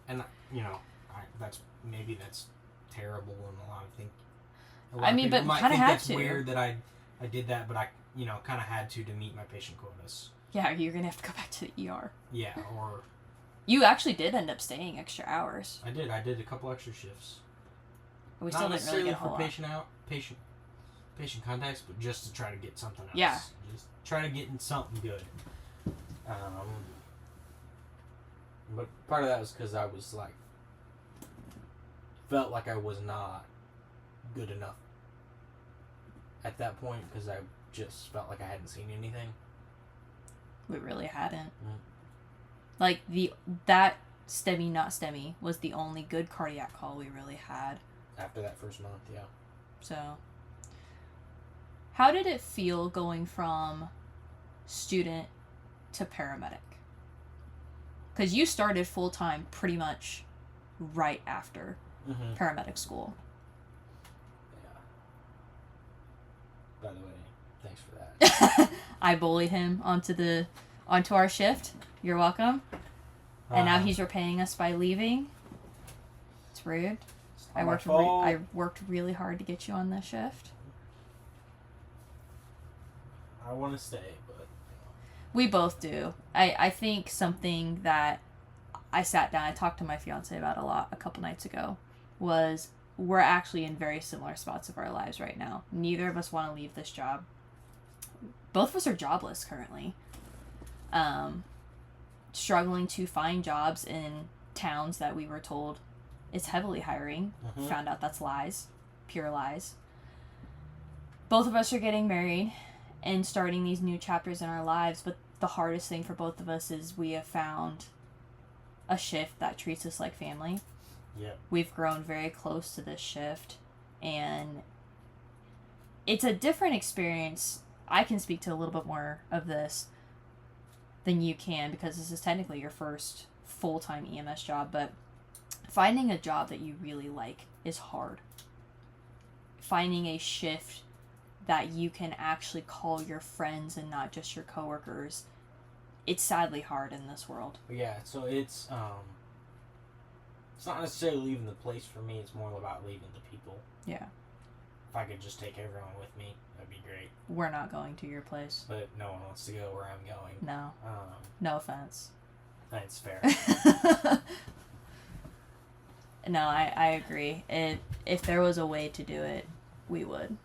And, you know, that's terrible and a lot of things. I mean, but kind of had to. It's weird that I did that, but I, you know, kind of had to meet my patient quotas. Yeah, you're going to have to go back to the ER. Yeah, or... You actually did end up staying extra hours. I did. I did a couple extra shifts. We still didn't really get a whole lot. Patient contacts, but just to try to get something else. Yeah. Just try to get in something good. But part of that was because I was like, felt like I was not good enough at that point because I just felt like I hadn't seen anything. We really hadn't. Like, that STEMI not STEMI was the only good cardiac call we really had. After that first month, yeah. So, how did it feel going from student to paramedic? Because you started full-time pretty much right after paramedic school. Yeah. By the way, thanks for that. I bullied him onto our shift. You're welcome. And now he's repaying us by leaving. It's rude. I worked really hard to get you on this shift. I want to stay, but... We both do. I think something that I sat down, I talked to my fiance about a couple nights ago, was we're actually in very similar spots of our lives right now. Neither of us want to leave this job. Both of us are jobless currently. Struggling to find jobs in towns that we were told is heavily hiring. Found out that's lies. Pure lies. Both of us are getting married and starting these new chapters in our lives, but the hardest thing for both of us is we have found a shift that treats us like family. Yep. We've grown very close to this shift, and it's a different experience. I can speak to a little bit more of this than you can because this is technically your first full-time EMS job, but finding a job that you really like is hard. Finding a shift that you can actually call your friends and not just your coworkers, it's sadly hard in this world. Yeah, so it's not necessarily leaving the place for me, it's more about leaving the people. Yeah. If I could just take everyone with me, that'd be great. We're not going to your place. But no one wants to go where I'm going. No. No offense. That's fair. No, I agree. If there was a way to do it, we would.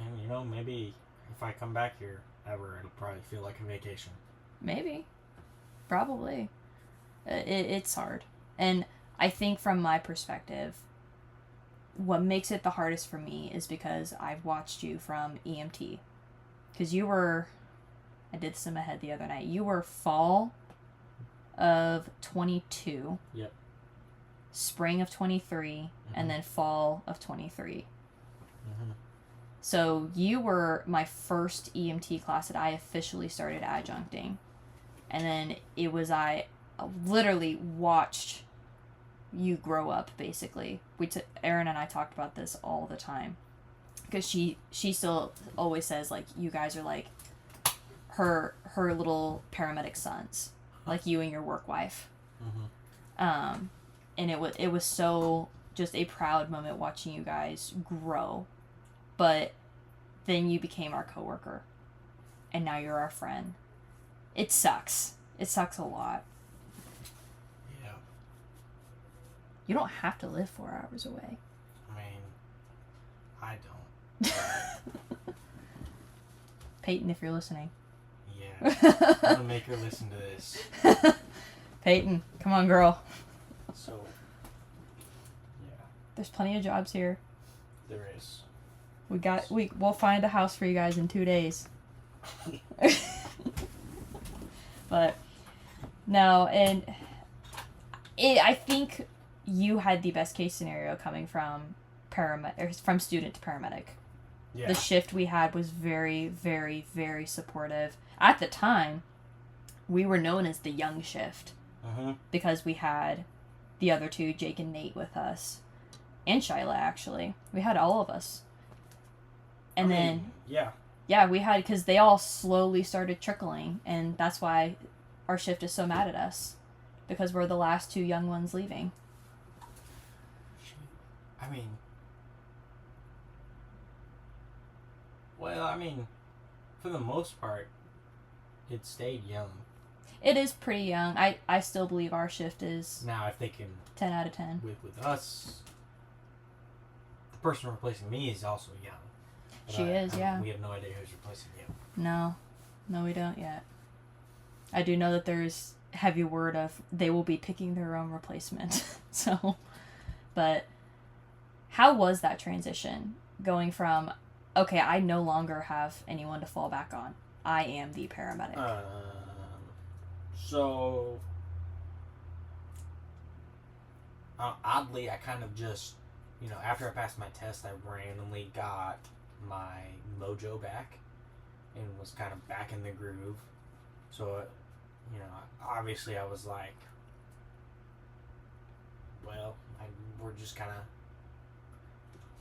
And, you know, maybe if I come back here ever, it'll probably feel like a vacation. Maybe. Probably. It's hard. And I think from my perspective, what makes it the hardest for me is because I've watched you from EMT. Because you were an did this in my head the other night. You were fall of 22. Yep. Spring of 23, Mm-hmm. and then fall of 23. Mm-hmm. So you were my first EMT class that I officially started adjuncting. And then it was I literally watched you grow up, basically. Erin and I talked about this all the time. Because she still always says, like, you guys are like her little paramedic sons. Like you and your work wife. Mm-hmm. And it was so just a proud moment watching you guys grow. But then you became our coworker. And now you're our friend. It sucks. It sucks a lot. Yeah. You don't have to live 4 hours away. I mean, I don't. Peyton, if you're listening. Yeah. I'm gonna make her listen to this. Peyton, come on, girl. So, yeah. There's plenty of jobs here. There is. We'll find a house for you guys in 2 days. But no, and I think you had the best case scenario coming from from student to paramedic. Yeah. The shift we had was very, very, very supportive. At the time, we were known as the young shift because we had the other two, Jake and Nate, with us, and Shyla. Actually, we had all of us. And then we had, because they all slowly started trickling, and that's why our shift is so mad at us, because we're the last two young ones leaving. I mean, well, I mean, for the most part, it stayed young. It is pretty young. I still believe our shift is Now, if they can 10 out of 10. with us, the person replacing me is also young. But She is, yeah. We have no idea who's replacing you. No, we don't yet. I do know that there's heavy word of they will be picking their own replacement. So, but how was that transition going from, okay, I no longer have anyone to fall back on. I am the paramedic. So, oddly, I kind of just, after I passed my test, I randomly got my mojo back and was kind of back in the groove. So, obviously I was like, well, we're just kind of,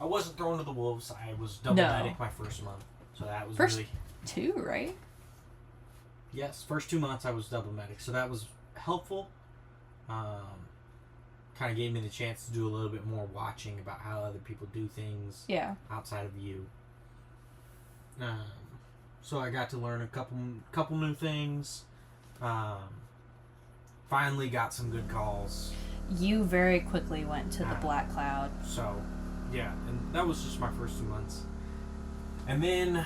I wasn't thrown to the wolves. I was double medic my first month. So that was first really... 2, right? Yes, first 2 months I was double medic. So that was helpful. Kind of gave me the chance to do a little bit more watching about how other people do things outside of you. So I got to learn a couple new things. Finally got some good calls. You very quickly went to the Black Cloud. So, yeah, and that was just my first 2 months. And then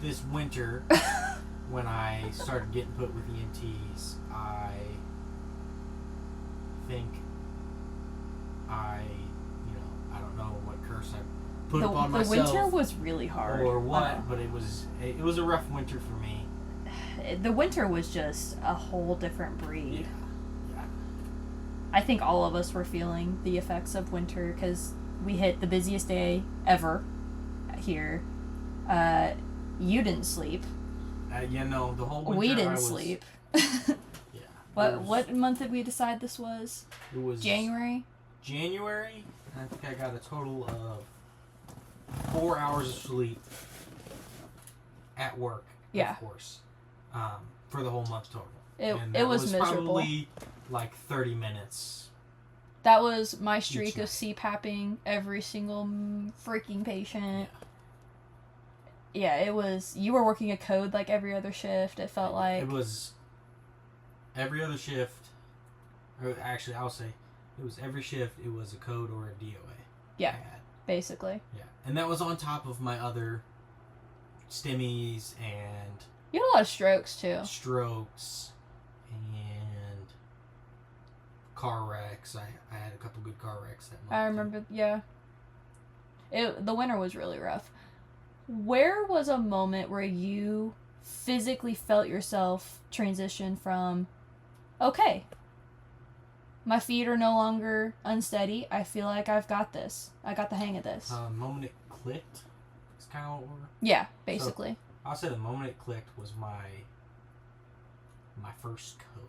this winter, when I started getting put with EMTs, I think I don't know what curse I put upon myself. The winter was really hard. Or what, but it was a rough winter for me. The winter was just a whole different breed. Yeah. I think all of us were feeling the effects of winter because we hit the busiest day ever here. You didn't sleep. The whole winter we didn't sleep. Yeah. What month did we decide this was? It was January. January. I think I got a total of 4 hours of sleep at work. Yeah. Of course. For the whole month total. It was miserable. Probably like 30 minutes. That was my streak of CPAPing every single freaking patient. Yeah, it was. You were working a code like every other shift. It felt like it was every other shift. Or actually, I'll say it was every shift. It was a code or a DOA. Yeah, basically. Yeah, and that was on top of my other STEMIs and. You had a lot of strokes too. Strokes and car wrecks. I had a couple good car wrecks that month. I remember. Yeah. The winter was really rough. Where was a moment where you physically felt yourself transition from, okay, my feet are no longer unsteady. I feel like I've got this. I got the hang of this. Moment it clicked. It's kind of what we're... Yeah, basically. So, I'll say the moment it clicked was my first code.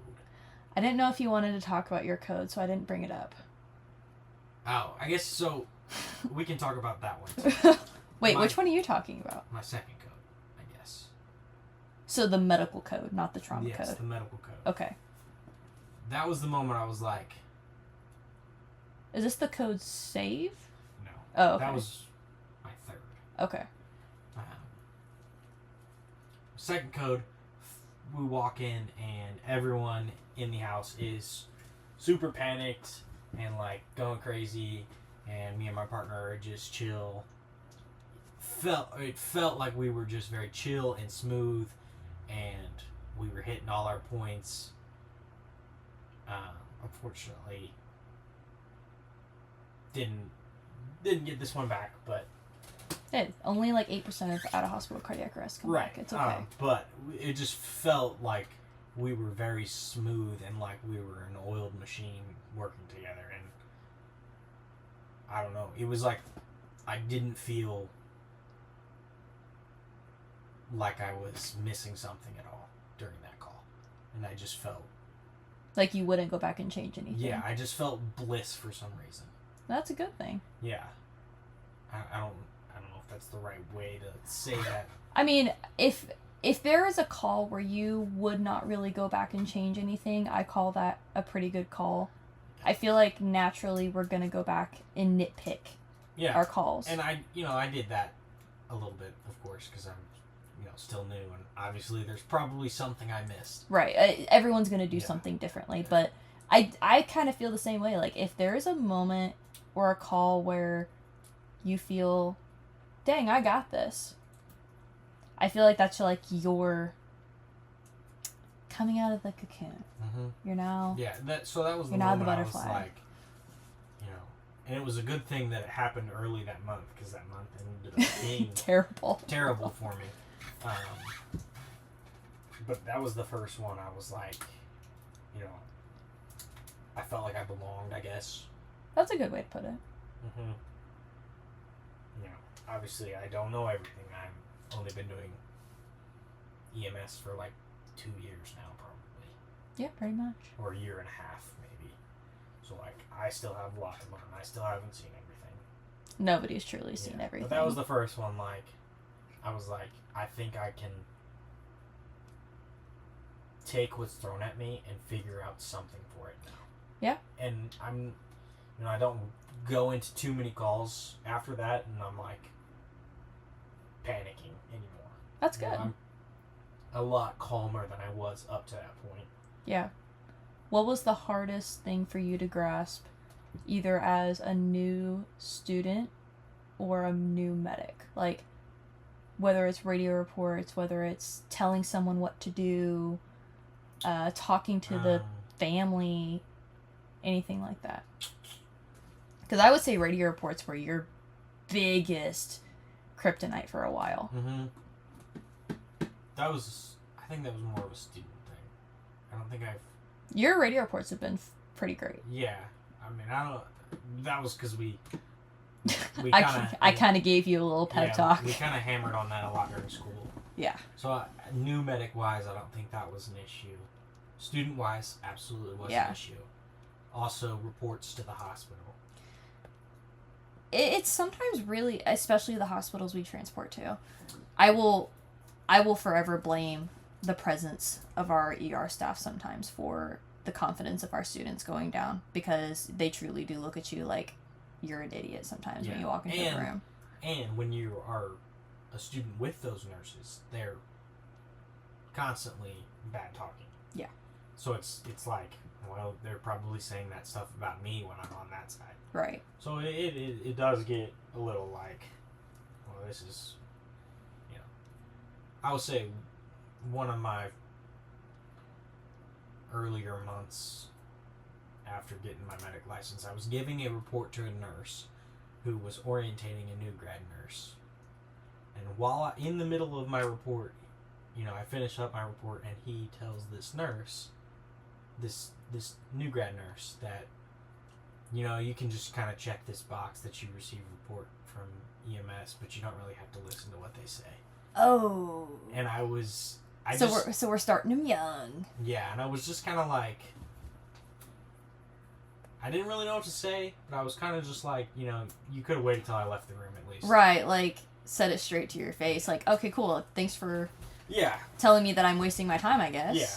I didn't know if you wanted to talk about your code, so I didn't bring it up. Oh, I guess so. We can talk about that one too. Wait, which one are you talking about? My second code, I guess. So the medical code, not the trauma code. Yes, the medical code. Okay. That was the moment I was like... Is this the code save? No. Oh, okay. That was my third. Okay. Second code, we walk in and everyone in the house is super panicked and like going crazy, and me and my partner are just chill. It felt like we were just very chill and smooth, and we were hitting all our points. Unfortunately, didn't get this one back, but Hey, only like 8% of out of hospital cardiac arrests come back. It's okay. But it just felt like we were very smooth and like we were an oiled machine working together, and I don't know. It was like I didn't feel like I was missing something at all during that call, and I just felt like you wouldn't go back and change anything. Yeah, I just felt bliss for some reason. That's a good thing. Yeah, I don't know if that's the right way to say that. I mean, if there is a call where you would not really go back and change anything, I call that a pretty good call. I feel like naturally we're gonna go back and nitpick our calls. And I did that a little bit, of course, because I'm still new, and obviously there's probably something I missed. Right. Everyone's gonna do something differently, but I kind of feel the same way. Like if there is a moment or a call where you feel, dang, I got this. I feel like that's like your coming out of the cocoon. Mm-hmm. You're now... Yeah, that was the moment I was like, and it was a good thing that it happened early that month, because that month ended up being terrible for me. But that was the first one I was like, I felt like I belonged, I guess. That's a good way to put it. Mm-hmm. Obviously I don't know everything. I've only been doing EMS for like 2 years now, probably. Yeah, pretty much. Or a year and a half, maybe. So like, I still have a lot to learn. I still haven't seen everything. Nobody's truly seen everything. But that was the first one. Like, I was like, I think I can take what's thrown at me and figure out something for it now. Yeah. And I'm, I don't go into too many calls after that, and I'm like panicking anymore. That's good. I'm a lot calmer than I was up to that point. Yeah. What was the hardest thing for you to grasp, either as a new student or a new medic? Like, whether it's radio reports, whether it's telling someone what to do, talking to the family, anything like that. Because I would say radio reports were your biggest kryptonite for a while. Mm-hmm. I think that was more of a student thing. I don't think Your radio reports have been pretty great. Yeah. I mean, I don't... That was because we I kind of gave you a little pep talk. We kind of hammered on that a lot during school. Yeah. So, new medic-wise, I don't think that was an issue. Student-wise, absolutely was an issue. Also, reports to the hospital. It's sometimes really, especially the hospitals we transport to. I will forever blame the presence of our ER staff sometimes for the confidence of our students going down, because they truly do look at you like you're an idiot sometimes when you walk into the room. And when you are a student with those nurses, they're constantly bad talking. Yeah. So it's like, well, they're probably saying that stuff about me when I'm on that side. Right. So it does get a little like, well, this is, I would say one of my earlier months after getting my medic license, I was giving a report to a nurse who was orientating a new grad nurse. And while in the middle of my report, I finish up my report, and he tells this nurse, this new grad nurse, that you can just kind of check this box that you receive a report from EMS, but you don't really have to listen to what they say. Oh. And we're starting him young. Yeah, and I was just kind of like, I didn't really know what to say, but I was kind of just like, you could have waited till I left the room at least. Right, like, said it straight to your face. Like, okay, cool, thanks for telling me that I'm wasting my time, I guess. Yeah.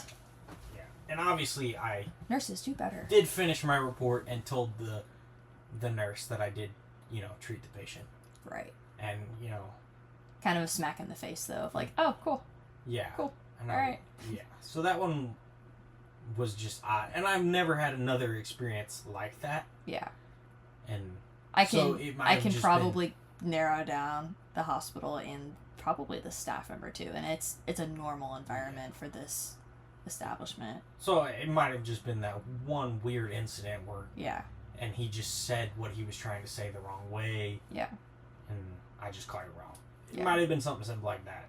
And obviously I... Nurses do better. ...did finish my report and told the nurse that I did, treat the patient. Right. And, kind of a smack in the face, though, of like, oh, cool. Yeah. Cool. And Alright. Yeah. So that one was just odd. And I've never had another experience like that. Yeah. And I can probably narrow down the hospital and probably the staff member, too. And it's a normal environment for this establishment. So it might have just been that one weird incident where... Yeah. And he just said what he was trying to say the wrong way. Yeah. And I just caught it wrong. It might have been something simple like that.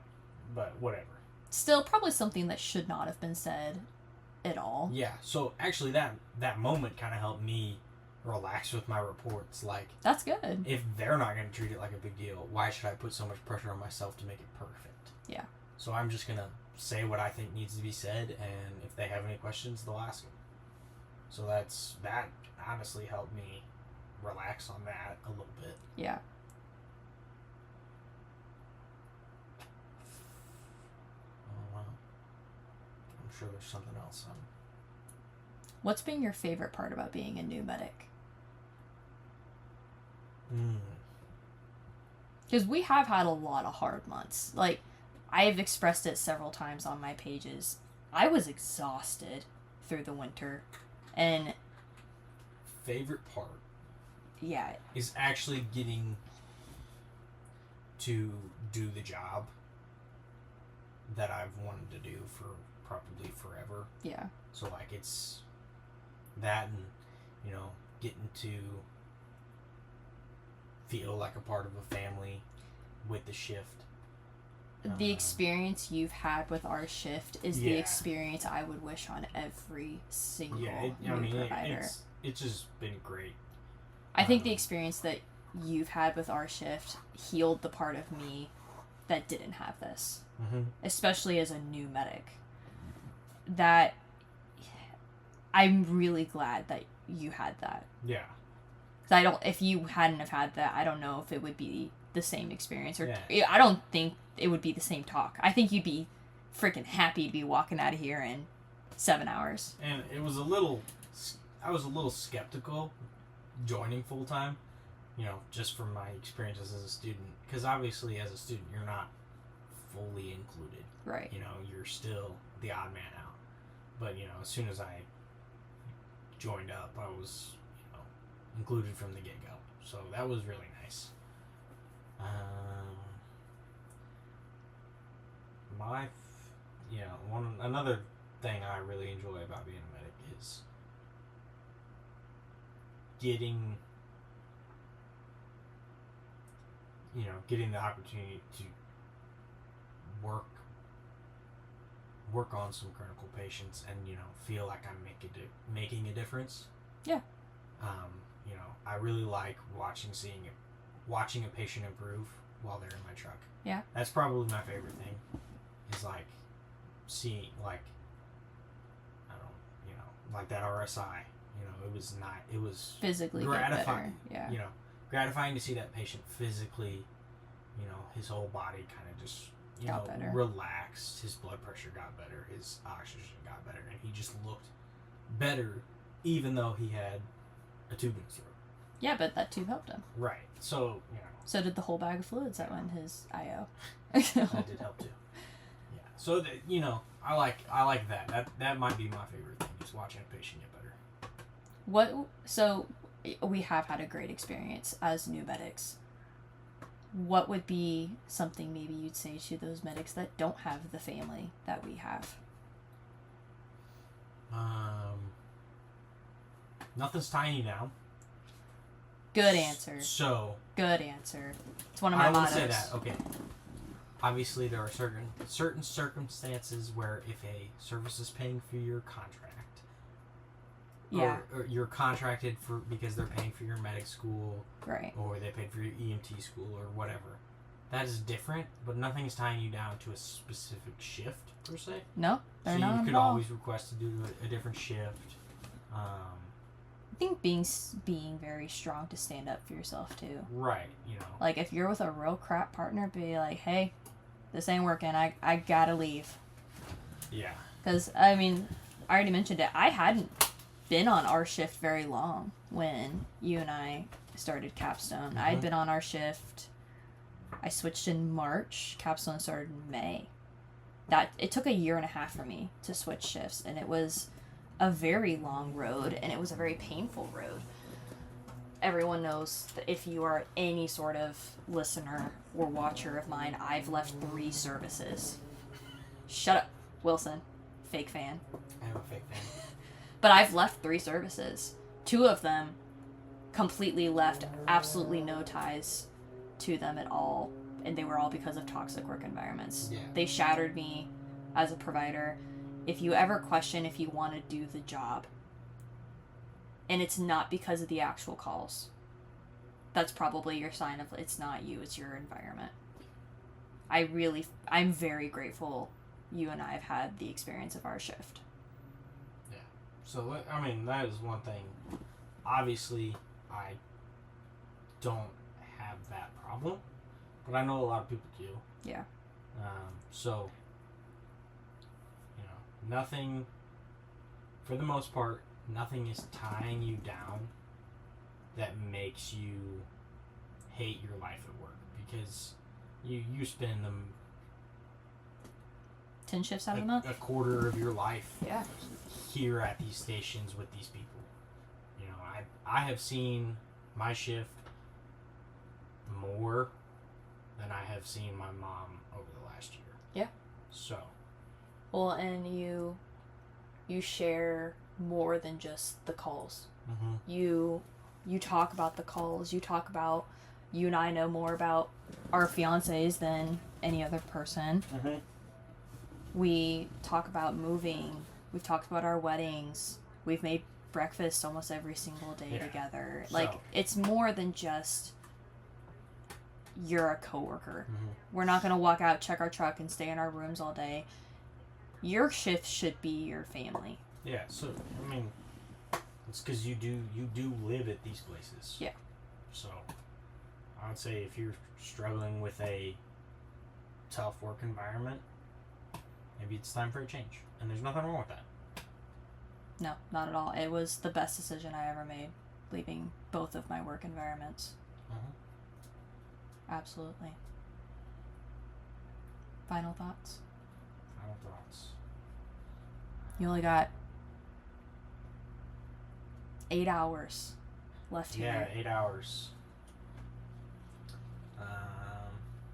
But whatever. Still, probably something that should not have been said at all. Yeah. So actually that moment kind of helped me relax with my reports. Like... That's good. If they're not going to treat it like a big deal, why should I put so much pressure on myself to make it perfect? Yeah. So I'm just going to say what I think needs to be said, and if they have any questions, they'll ask them. So that honestly helped me relax on that a little bit. Yeah. Oh, wow. I'm sure there's something else. What's been your favorite part about being a new medic? Because we have had a lot of hard months. Like, I have expressed it several times on my pages. I was exhausted through the winter. And... Favorite part? Yeah. Is actually getting to do the job that I've wanted to do for probably forever. Yeah. So, like, it's that and, getting to feel like a part of a family with the shift. The experience you've had with our shift is the experience I would wish on every single provider. It's just been great. I think the experience that you've had with our shift healed the part of me that didn't have this. Mm-hmm. Especially as a new medic. That I'm really glad that you had that. Yeah. If you hadn't have had that, I don't know if it would be the same experience, or I don't think it would be the same talk. I think you'd be freaking happy to be walking out of here in 7 hours. And I was a little skeptical joining full time, just from my experiences as a student, because obviously as a student you're not fully included. Right. You're still the odd man out. But as soon as I joined up, I was included from the get-go. So that was really nice. Another thing I really enjoy about being a medic is getting the opportunity to work on some critical patients and feel like I'm making a difference. Yeah. I really like watching a patient improve while they're in my truck. Yeah. That's probably my favorite thing. Is like seeing like that RSI. It was physically gratifying. Yeah. Gratifying to see that patient physically, his whole body kind of just got better. Relaxed. His blood pressure got better. His oxygen got better, and he just looked better, even though he had a tube in his throat. Yeah, but that tube helped him. Right. So, So did the whole bag of fluids that went in his IO. That did help too. Yeah. So that I like that. That might be my favorite thing, is watching a patient get better. So we have had a great experience as new medics. What would be something maybe you'd say to those medics that don't have the family that we have? Nothing's tiny now. Good answer. So. Good answer. It's one of my mottos. I would say that. Okay. obviously there are certain circumstances where if a service is paying for your contract, or you're contracted for because they're paying for your medic school, right, or they paid for your EMT school or whatever, that is different. But nothing's tying you down to a specific shift per se. No, they're so not. You could always request to do a different shift. I think being very strong to stand up for yourself too. Right, Like if you're with a real crap partner, be like, hey, this ain't working. I gotta leave. Yeah. Because I mean, I already mentioned it. I hadn't been on our shift very long when you and I started Capstone. Mm-hmm. I'd been on our shift. I switched in March. Capstone started in May. It took a year and a half for me to switch shifts, and it was a very long road, and it was a very painful road. Everyone knows that if you are any sort of listener or watcher of mine, I've left 3 services. Shut up, Wilson. Fake fan. I am a fake fan. But I've left 3 services. 2 of them completely left, absolutely no ties to them at all, and they were all because of toxic work environments. Yeah. They shattered me as a provider. If you ever question if you want to do the job, and it's not because of the actual calls, that's probably your sign of it's not you, it's your environment. I'm very grateful you and I have had the experience of our shift. Yeah. So, I mean, that is one thing. Obviously, I don't have that problem, but I know a lot of people do. Yeah. So, nothing, for the most part, nothing is tying you down that makes you hate your life at work, because you spend them 10 shifts out of the month, a quarter of your life yeah, here at these stations with these people. I have seen my shift more than I have seen my mom over the last year. Yeah. So. Well, and you share more than just the calls. Mm-hmm. You talk about the calls. You talk about, you and I know more about our fiancés than any other person. Mm-hmm. We talk about moving. We've talked about our weddings. We've made breakfast almost every single day together. So. Like, it's more than just you're a coworker. Mm-hmm. We're not going to walk out, check our truck, and stay in our rooms all day. Your shift should be your family. Yeah, so, I mean, it's because you do live at these places. Yeah. So, I would say if you're struggling with a tough work environment, maybe it's time for a change. And there's nothing wrong with that. No, not at all. It was the best decision I ever made, leaving both of my work environments. Uh-huh. Absolutely. Final thoughts? Final thoughts. You only got 8 hours left here. Yeah, 8 hours.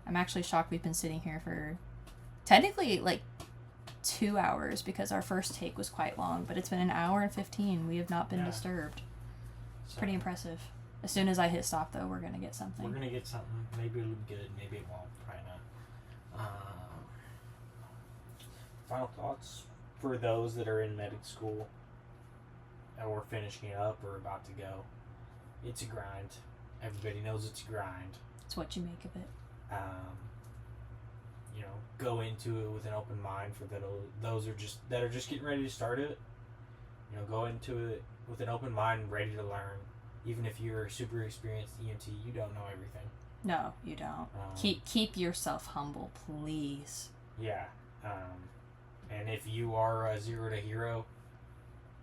I'm actually shocked we've been sitting here for technically like 2 hours, because our first take was quite long, but it's been an hour and 15. We have not been disturbed. It's pretty impressive. As soon as I hit stop, though, we're going to get something. We're going to get something. Maybe it'll be good. Maybe it won't. Probably not. Final thoughts for those that are in medic school or finishing up or about to go. It's a grind. Everybody knows it's a grind. It's what you make of it. Go into it with an open mind for those that are just getting ready to start it. Go into it with an open mind, ready to learn. Even if you're a super experienced EMT, you don't know everything. No, you don't. Keep yourself humble, please. Yeah. And if you are a 0 to hero,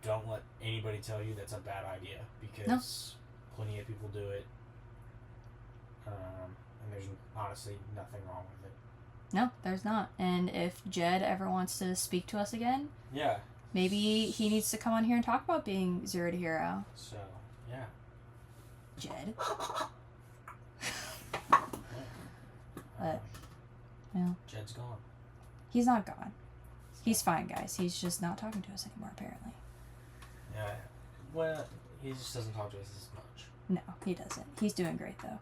don't let anybody tell you that's a bad idea, because plenty of people do it. And there's honestly nothing wrong with it. No, there's not. And if Jed ever wants to speak to us again, maybe he needs to come on here and talk about being 0 to hero. So, yeah. Jed. But, Jed's gone. He's not gone. He's fine, guys. He's just not talking to us anymore, apparently. Yeah. Well, he just doesn't talk to us as much. No, he doesn't. He's doing great, though.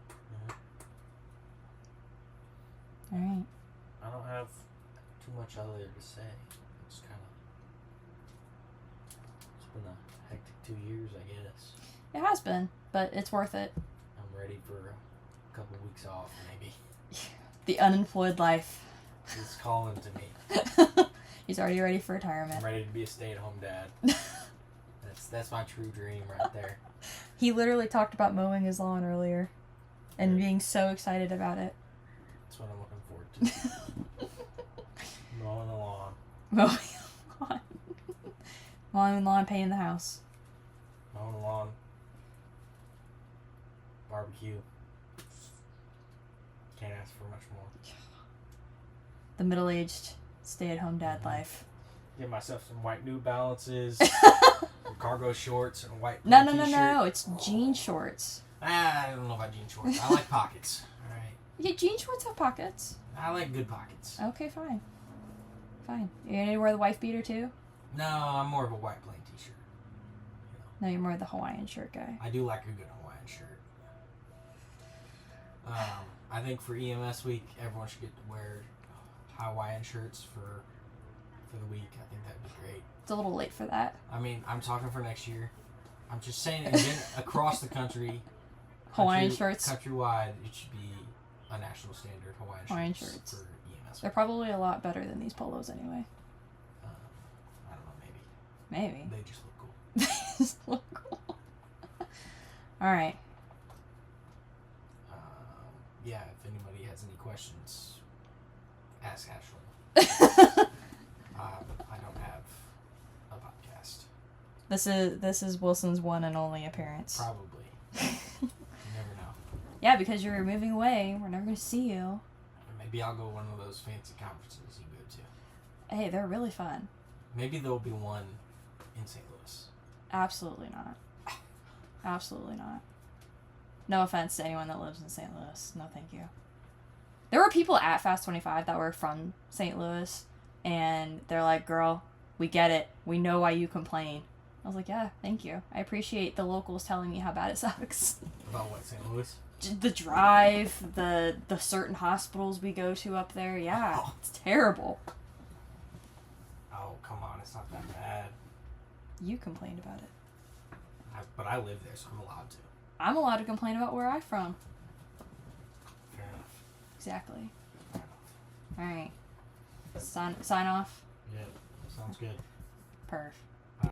All right. I don't have too much other to say. It's been a hectic 2 years, I guess. It has been, but it's worth it. I'm ready for a couple weeks off, maybe. The unemployed life. It's calling to me. He's already ready for retirement. I'm ready to be a stay-at-home dad. That's my true dream right there. He literally talked about mowing his lawn earlier and being so excited about it. That's what I'm looking forward to. Mowing the lawn. Mowing the lawn. Mowing the lawn, painting the house. Mowing the lawn. Barbecue. Can't ask for much more. The middle-aged stay-at-home dad life. Get myself some white New Balances, some cargo shorts, and a white No, t-shirt. it's jean shorts. I don't know about jean shorts. I like pockets. All right. Yeah, jean shorts have pockets. I like good pockets. Okay, fine. Fine. You gonna wear the wife beater too? No, I'm more of a white plain t-shirt. No, you're more of the Hawaiian shirt guy. I do like a good Hawaiian shirt. I think for EMS week, everyone should get to wear Hawaiian shirts for the week. I think that'd be great. It's a little late for that. I mean, I'm talking for next year. I'm just saying, across the country, Hawaiian shirts. countrywide, it should be a national standard Hawaiian shirts for EMS. They're probably a lot better than these polos anyway. I don't know, Maybe. they just look cool. They just look cool. All right. Yeah, if anybody has any questions, ask Ashley. I don't have a podcast. This is Wilson's one and only appearance. Probably. You never know. Yeah, because you're moving away. We're never going to see you. Maybe I'll go to one of those fancy conferences you go to. Hey, they're really fun. Maybe there'll be one in St. Louis. Absolutely not. Absolutely not. No offense to anyone that lives in St. Louis. No, thank you. There were people at Fast 25 that were from St. Louis, and they're like, girl, we get it. We know why you complain. I was like, yeah, thank you. I appreciate the locals telling me how bad it sucks. About what, St. Louis? The drive, the certain hospitals we go to up there. Yeah, it's terrible. Oh, come on. It's not that bad. You complained about it. But I live there, so I'm allowed to. I'm allowed to complain about where I'm from. Fair enough. Exactly. Fair enough. All right. Sign off. Yeah, sounds good. Perf.